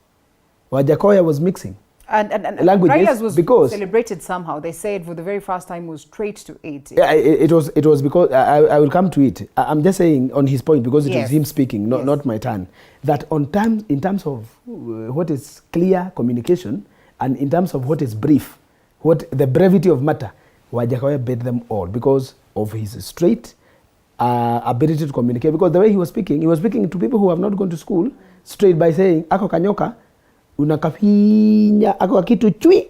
Wajakoya was mixing. And languages Raila's was because celebrated somehow. They said for the very first time was straight to it. Yeah, it was because I will come to it. I'm just saying on his point because it was him speaking, not my turn. That in terms of what is clear communication and in terms of what is brief, what the brevity of matter, Wajakoya beat them all because of his straight ability to communicate. Because the way he was speaking to people who have not gone to school straight by saying, "Ako kanyoka, unakafinya, ako kitu chui."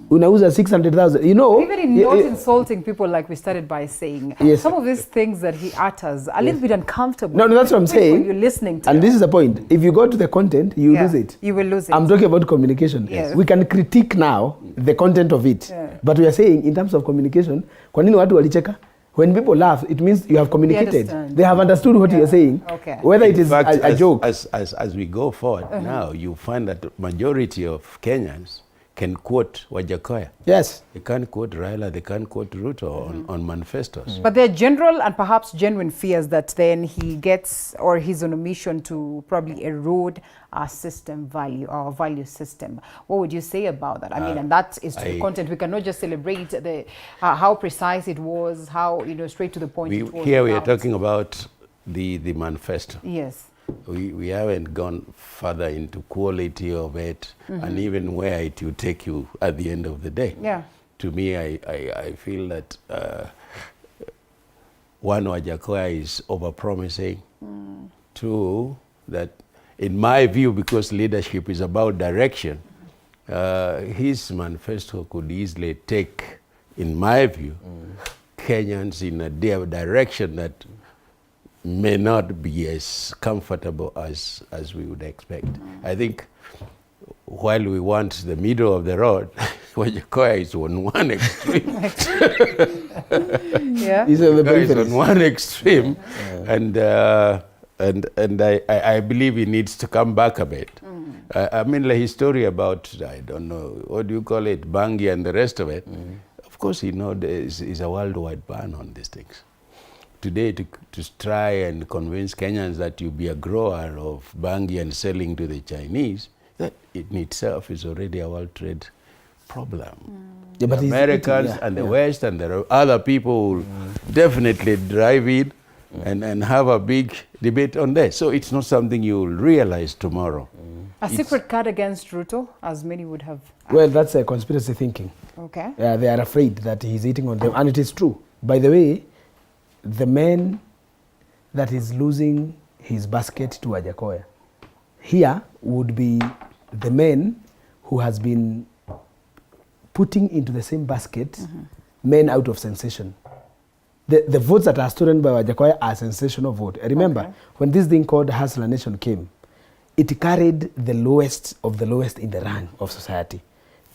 unauza 600,000. You know, even in not insulting people, like we started by saying, yes, some of these things that he utters are a little bit uncomfortable. No, that's what I'm saying. When you're listening to and him. This is the point. If you go to the content, you lose it. You will lose it. I'm talking about communication. Yes. We can critique now the content of it, but we are saying in terms of communication, kwa nini watu walicheka? When people laugh, it means you have communicated. They have understood what you are saying, whether it is a joke. As we go forward now, you find that the majority of Kenyans can quote Wajakoya. Yes. They can't quote Raila, they can't quote Ruto on manifestos. But there are general and perhaps genuine fears that then he gets, or he's on a mission to probably erode our system value, our value system. What would you say about that? I mean, and that is to the content. We cannot just celebrate the how precise it was, how, you know, straight to the point it was. Here we are talking about the manifesto. Yes. We haven't gone further into quality of it and even where it will take you at the end of the day. Yeah. To me, I feel that one, Wajakoya is over-promising. Two, that in my view, because leadership is about direction, his manifesto could easily take, in my view, Kenyans in a direction that may not be as comfortable as we would expect. I think while we want the middle of the road, Wajakoya is on one extreme. He's on one extreme, and I believe he needs to come back a bit. I mean, the history about, I don't know, what do you call it, Bangi and the rest of it, of course, you know, there is a worldwide ban on these things. Today, to try and convince Kenyans that you be a grower of Bangi and selling to the Chinese, that in itself is already a world trade problem. Yeah, but the Americans and the West and the other people will definitely drive in and have a big debate on that. So it's not something you will realize tomorrow. A secret card against Ruto, as many would have. Well, that's a conspiracy thinking. Okay. They are afraid that he's eating on them, and it is true. By the way, the man that is losing his basket to Wajakoya here would be the man who has been putting into the same basket men out of sensation. The votes that are stolen by Wajakoya are sensational votes. Remember, when this thing called Hustler Nation came, it carried the lowest of the lowest in the rung of society.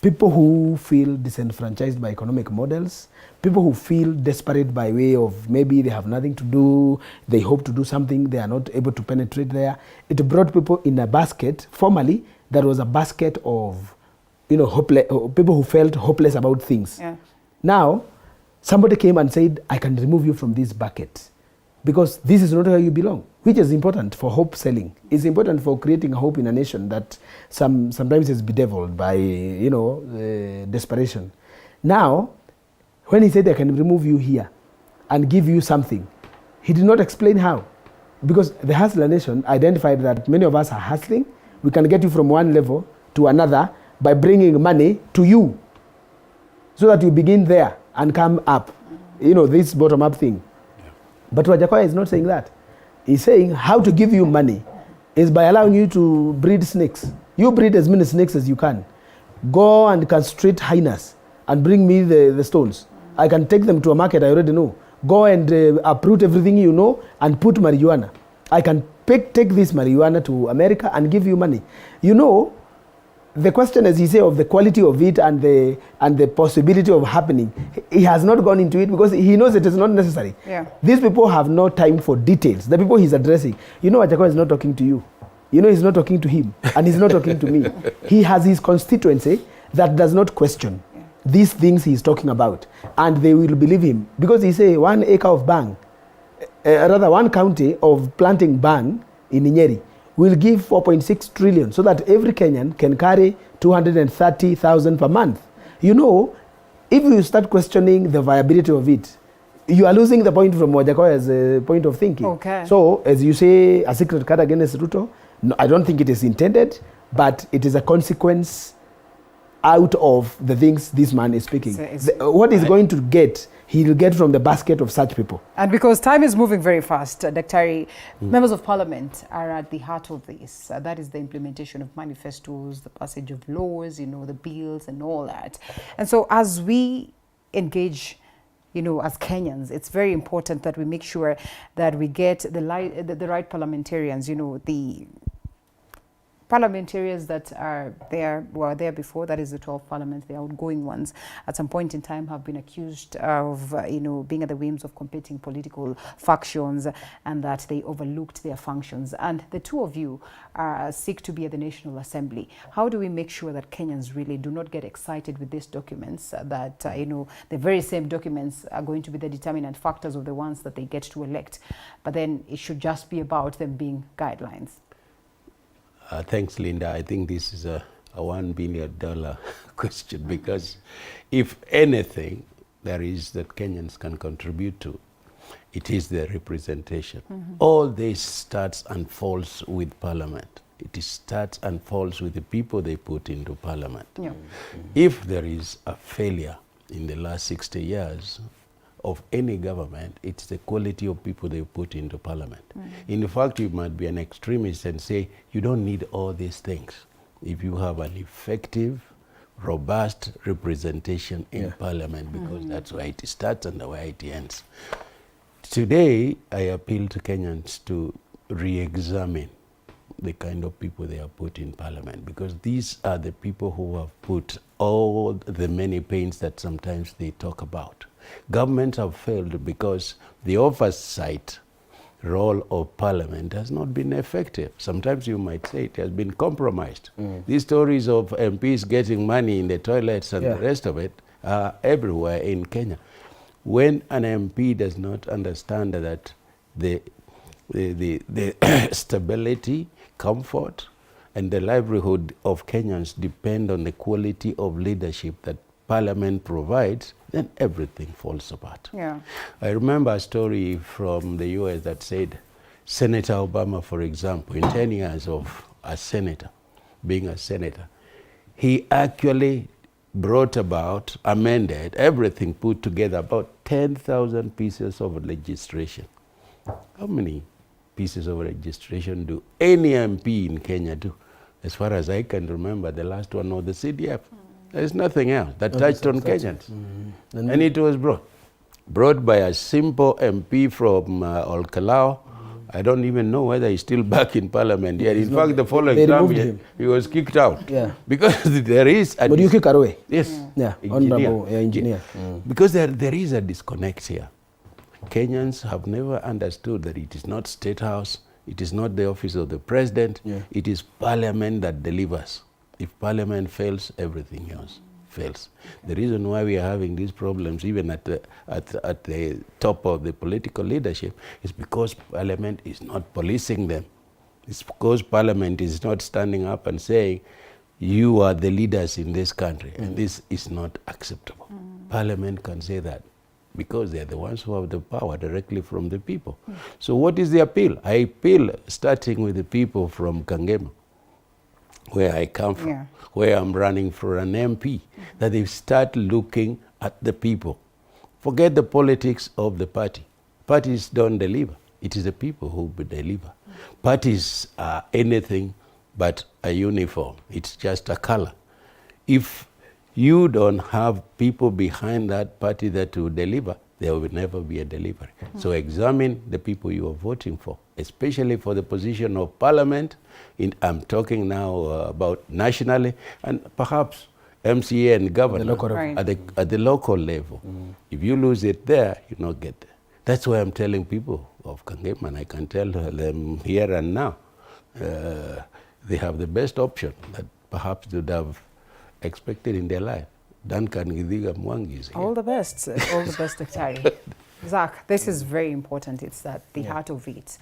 People who feel disenfranchised by economic models, people who feel desperate by way of maybe they have nothing to do, they hope to do something, they are not able to penetrate there. It brought people in a basket, formerly, that was a basket of, you know, people who felt hopeless about things. Yeah. Now, somebody came and said, I can remove you from this bucket because this is not where you belong, which is important for hope selling. It's important for creating a hope in a nation that sometimes is bedeviled by, you know, desperation. Now, when he said, I can remove you here and give you something, he did not explain how. Because the Hustler Nation identified that many of us are hustling. We can get you from one level to another by bringing money to you so that you begin there and come up. You know, this bottom-up thing. But Wajakoya is not saying that. He's saying how to give you money is by allowing you to breed snakes. You breed as many snakes as you can. Go and castrate hyenas and bring me the stones. I can take them to a market I already know. Go and uproot everything you know and put marijuana. I can take this marijuana to America and give you money. You know, the question, as he said, of the quality of it and the possibility of happening, he has not gone into it because he knows it is not necessary. Yeah. These people have no time for details. The people he's addressing, you know, Wajakoya is not talking to you. You know, he's not talking to him, and he's not talking to me. He has his constituency that does not question these things he's talking about, and they will believe him because he say 1 acre of bang, rather 1 county of planting bang in Nyeri will give 4.6 trillion so that every Kenyan can carry 230,000 per month. You know, if you start questioning the viability of it, you are losing the point from Wajakoya's point of thinking. Okay. So, as you say, a secret card against Ruto, no, I don't think it is intended, but it is a consequence out of the things this man is speaking. What he's going to get, he'll get from the basket of such people. And because time is moving very fast, Daktari, members of parliament are at the heart of this. That is the implementation of manifestos, the passage of laws, you know, the bills and all that. And so as we engage, you know, as Kenyans, it's very important that we make sure that we get the right parliamentarians, you know, the parliamentarians that are there, were there before, that is the 12 parliaments, the outgoing ones, at some point in time have been accused of, you know, being at the whims of competing political factions, and that they overlooked their functions. And the two of you seek to be at the National Assembly. How do we make sure that Kenyans really do not get excited with these documents, that, you know, the very same documents are going to be the determinant factors of the ones that they get to elect, but then it should just be about them being guidelines? Thanks, Linda. I think this is a $1 billion question, because if anything there is that Kenyans can contribute to, it is their representation. All this starts and falls with Parliament. It starts and falls with the people they put into Parliament. If there is a failure in the last 60 years of any government, it's the quality of people they put into Parliament. In fact, you might be an extremist and say, you don't need all these things if you have an effective, robust representation in Parliament, because that's where it starts and where it ends. Today, I appeal to Kenyans to re-examine the kind of people they have put in Parliament, because these are the people who have put all the many pains that sometimes they talk about. Governments have failed because the oversight role of Parliament has not been effective. Sometimes you might say it has been compromised. These stories of MPs getting money in the toilets and the rest of it are everywhere in Kenya. When an MP does not understand that the stability, comfort, and the livelihood of Kenyans depend on the quality of leadership that Parliament provides, then everything falls apart. I remember a story from the US that said Senator Obama, for example, in 10 years of a senator, being a senator, he actually brought about, amended, everything put together, about 10,000 pieces of legislation. How many pieces of legislation do any MP in Kenya do? As far as I can remember, the last one was the CDF. There's nothing else that touched on Kenyans. And it was brought by a simple MP from Olkalao. I don't even know whether he's still back in Parliament yet. In fact, the following time he was kicked out. Because there is a... But you kick her away? Yes. Honorable engineer. Because there is a disconnect here. Kenyans have never understood that it is not State House, it is not the office of the President, it is Parliament that delivers. If Parliament fails, everything else fails. The reason why we are having these problems, even at the top of the political leadership, is because Parliament is not policing them. It's because Parliament is not standing up and saying, you are the leaders in this country, and this is not acceptable. Parliament can say that, because they are the ones who have the power directly from the people. So what is the appeal? I appeal starting with the people from Kangema, where I come from, where I'm running for an MP, that they start looking at the people. Forget the politics of the party. Parties don't deliver. It is the people who deliver. Parties are anything but a uniform. It's just a color. If you don't have people behind that party that will deliver, there will never be a delivery. So examine the people you are voting for, especially for the position of Parliament. I'm talking now about nationally, and perhaps MCA and governor at the local level. If you lose it there, you not get there. That's why I'm telling people of Kangema, and I can tell them here and now, they have the best option that perhaps they would have expected in their life. Duncan Githiga Mwangi is here. All the best, Daktari. Zach, this is very important. It's at the heart of it.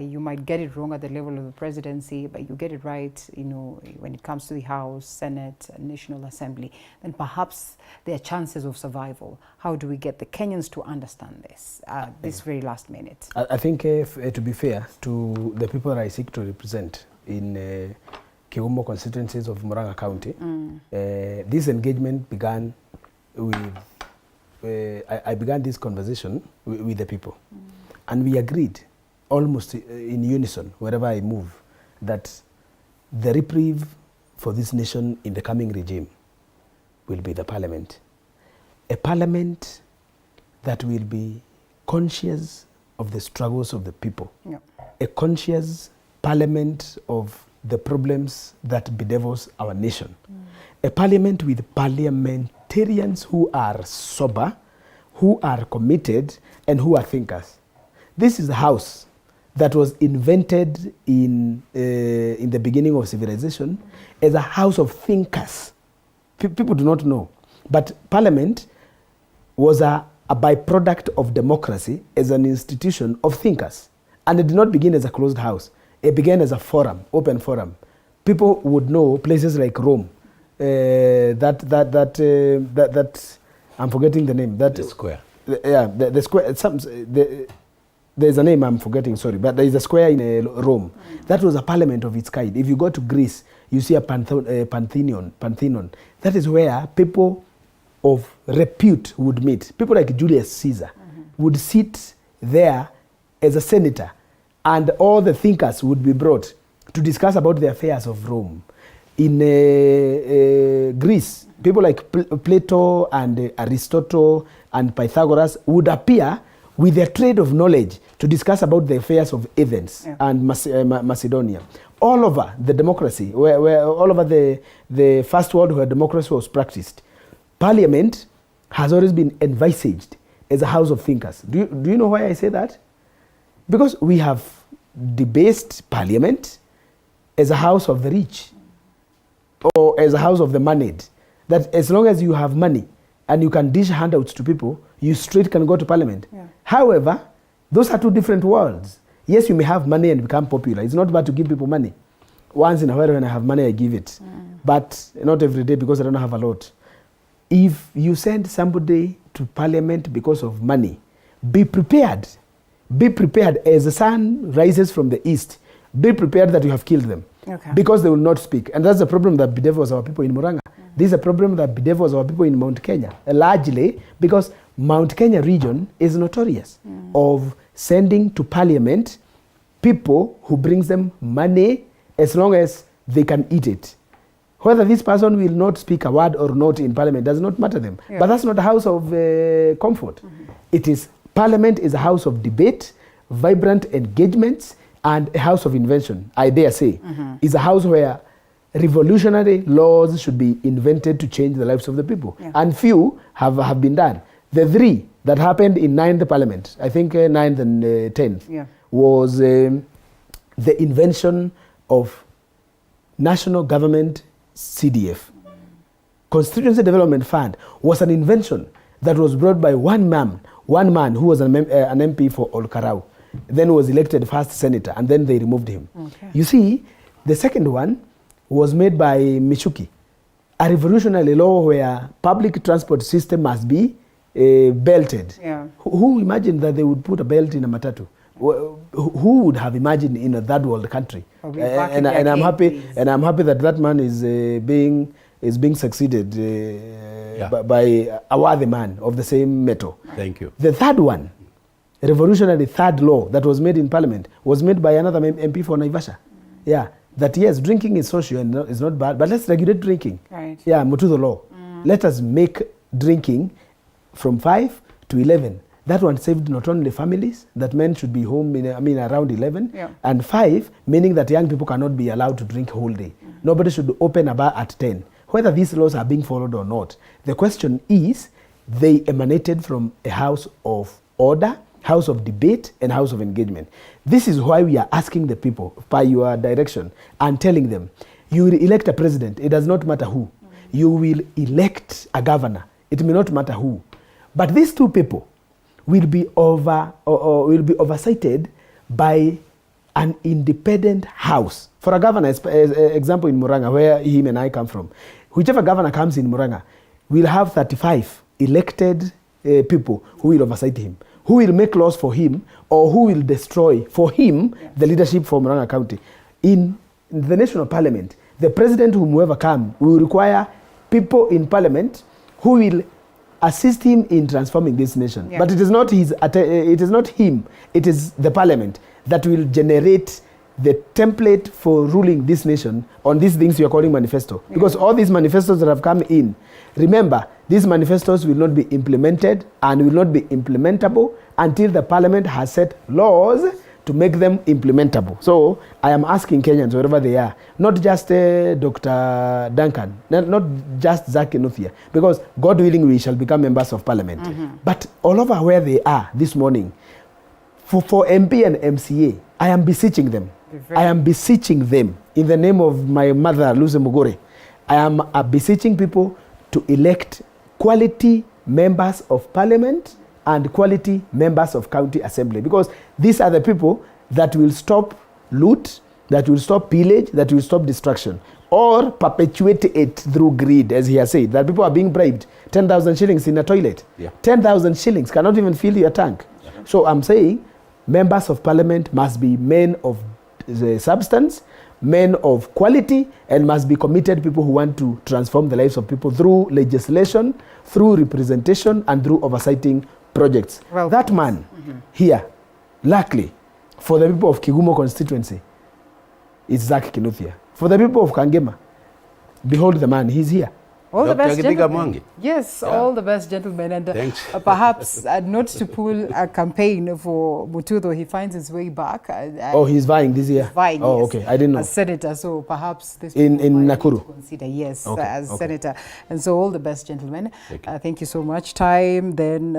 You might get it wrong at the level of the presidency, but you get it right, you know, when it comes to the House, Senate, and National Assembly, then perhaps there are chances of survival. How do we get the Kenyans to understand this, this very last minute? I think, to be fair to the people that I seek to represent in Keumo constituencies of Murang'a County, this engagement began with I began this conversation with the people. And we agreed, almost in unison, wherever I move, that the reprieve for this nation in the coming regime will be the parliament. A parliament that will be conscious of the struggles of the people. Yeah. A conscious parliament of the problems that bedevils our nation. A parliament with parliamentarians who are sober, who are committed, and who are thinkers. This is a house that was invented in the beginning of civilization as a house of thinkers. People do not know. But parliament was a byproduct of democracy as an institution of thinkers. And it did not begin as a closed house. It began as a forum, open forum. People would know places like Rome, that I'm forgetting the name. The square. The square. There's a name I'm forgetting, sorry, but there is a square in Rome. That was a parliament of its kind. If you go to Greece, you see a Pantheon. That is where people of repute would meet. People like Julius Caesar would sit there as a senator, and all the thinkers would be brought to discuss about the affairs of Rome. In Greece, people like Plato and Aristotle and Pythagoras would appear with their trade of knowledge to discuss about the affairs of Athens and Macedonia. All over the democracy, where all over the first world where democracy was practiced, parliament has always been envisaged as a house of thinkers. Do you know why I say that? Because we have debased parliament as a house of the rich or as a house of the moneyed. That as long as you have money and you can dish handouts to people, you straight can go to parliament. Yeah. However, those are two different worlds. Yes, you may have money and become popular. It's not bad to give people money. Once in a while when I have money, I give it. But not every day because I don't have a lot. If you send somebody to parliament because of money, be prepared. Be prepared as the sun rises from the east. Be prepared that you have killed them. Okay. Because they will not speak. And that's the problem that bedevils our people in Murang'a. This is a problem that bedevils our people in Mount Kenya, largely because Mount Kenya region is notorious of sending to parliament people who brings them money as long as they can eat it. Whether this person will not speak a word or not in parliament does not matter them. Yeah. But that's not a house of comfort. It is, parliament is a house of debate, vibrant engagements, and a house of invention, I dare say. Is a house where revolutionary laws should be invented to change the lives of the people. Yeah. And few have been done. The three that happened in 9th Parliament, I think 9th and 10th, was the invention of National Government CDF. Constituency Development Fund was an invention that was brought by one man who was an MP for Olkarau, then was elected first senator, and then they removed him. Okay. You see, the second one was made by Michuki, a revolutionary law where public transport system must be belted. Yeah. Who imagined that they would put a belt in a matatu? Who would have imagined in a third world country? And I'm happy that that man is being succeeded by a worthy man of the same metal. Thank you. The third one, revolutionary third law that was made in parliament, was made by another MP for Naivasha. Yeah, that yes, drinking is social and is not bad, but let's regulate drinking. Right. Yeah, Mutuzo law. Let us make drinking from 5 to 11. That one saved not only families, that men should be home around 11, and 5, meaning that young people cannot be allowed to drink whole day. Nobody should open a bar at 10. Whether these laws are being followed or not, the question is, they emanated from a house of order, house of debate, and house of engagement. This is why we are asking the people, by your direction, and telling them, you will elect a president, it does not matter who. You will elect a governor, it may not matter who. But these two people will be oversighted by an independent house. For a governor, example in Murang'a, where him and I come from, whichever governor comes in Murang'a will have 35 elected people who will oversight him, who will make laws for him, or who will destroy for him the leadership for Murang'a County. In the national parliament, the president, whomever come, will require people in parliament who will assist him in transforming this nation. Yeah. But it is not him, it is the parliament that will generate the template for ruling this nation on these things you are calling manifesto. Yeah. Because all these manifestos that have come in, remember, these manifestos will not be implemented and will not be implementable until the parliament has set laws to make them implementable. So I am asking Kenyans, wherever they are, not just Dr. Duncan, not just Zach Kinuthia, because God willing we shall become members of parliament. But all over where they are this morning, for MP and MCA, I am beseeching them. I am beseeching them in the name of my mother, Lucy Mugore. I am beseeching people to elect quality members of parliament and quality members of county assembly, because these are the people that will stop loot, that will stop pillage, that will stop destruction, or perpetuate it through greed, as he has said, that people are being bribed. 10,000 shillings in a toilet. Yeah. 10,000 shillings cannot even fill your tank. So I'm saying members of parliament must be men of substance, men of quality, and must be committed people who want to transform the lives of people through legislation, through representation, and through oversighting projects. Well, that man here, luckily, for the people of Kigumo constituency, is Zach Kinuthia. For the people of Kangema, behold the man, he's here. All the best, gentlemen. Yes, all the best, gentlemen. And perhaps not to pull a campaign for Mutu, though he finds his way back. He's vying this year? He's vying, yes. Okay, I didn't know. As senator, so perhaps this in Nakuru. Consider, yes, as senator. And so all the best, gentlemen. Thank you so much. Time then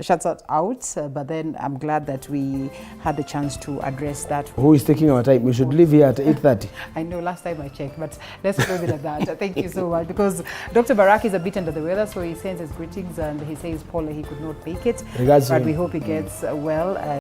shuts us out, but then I'm glad that we had the chance to address that. Who is taking our time? We should leave here at 8:30. I know, last time I checked, but let's leave it at that. Thank you so much, because Dr. Barak is a bit under the weather, so he sends his greetings and he says Paul he could not make it. Regards but we hope he gets well.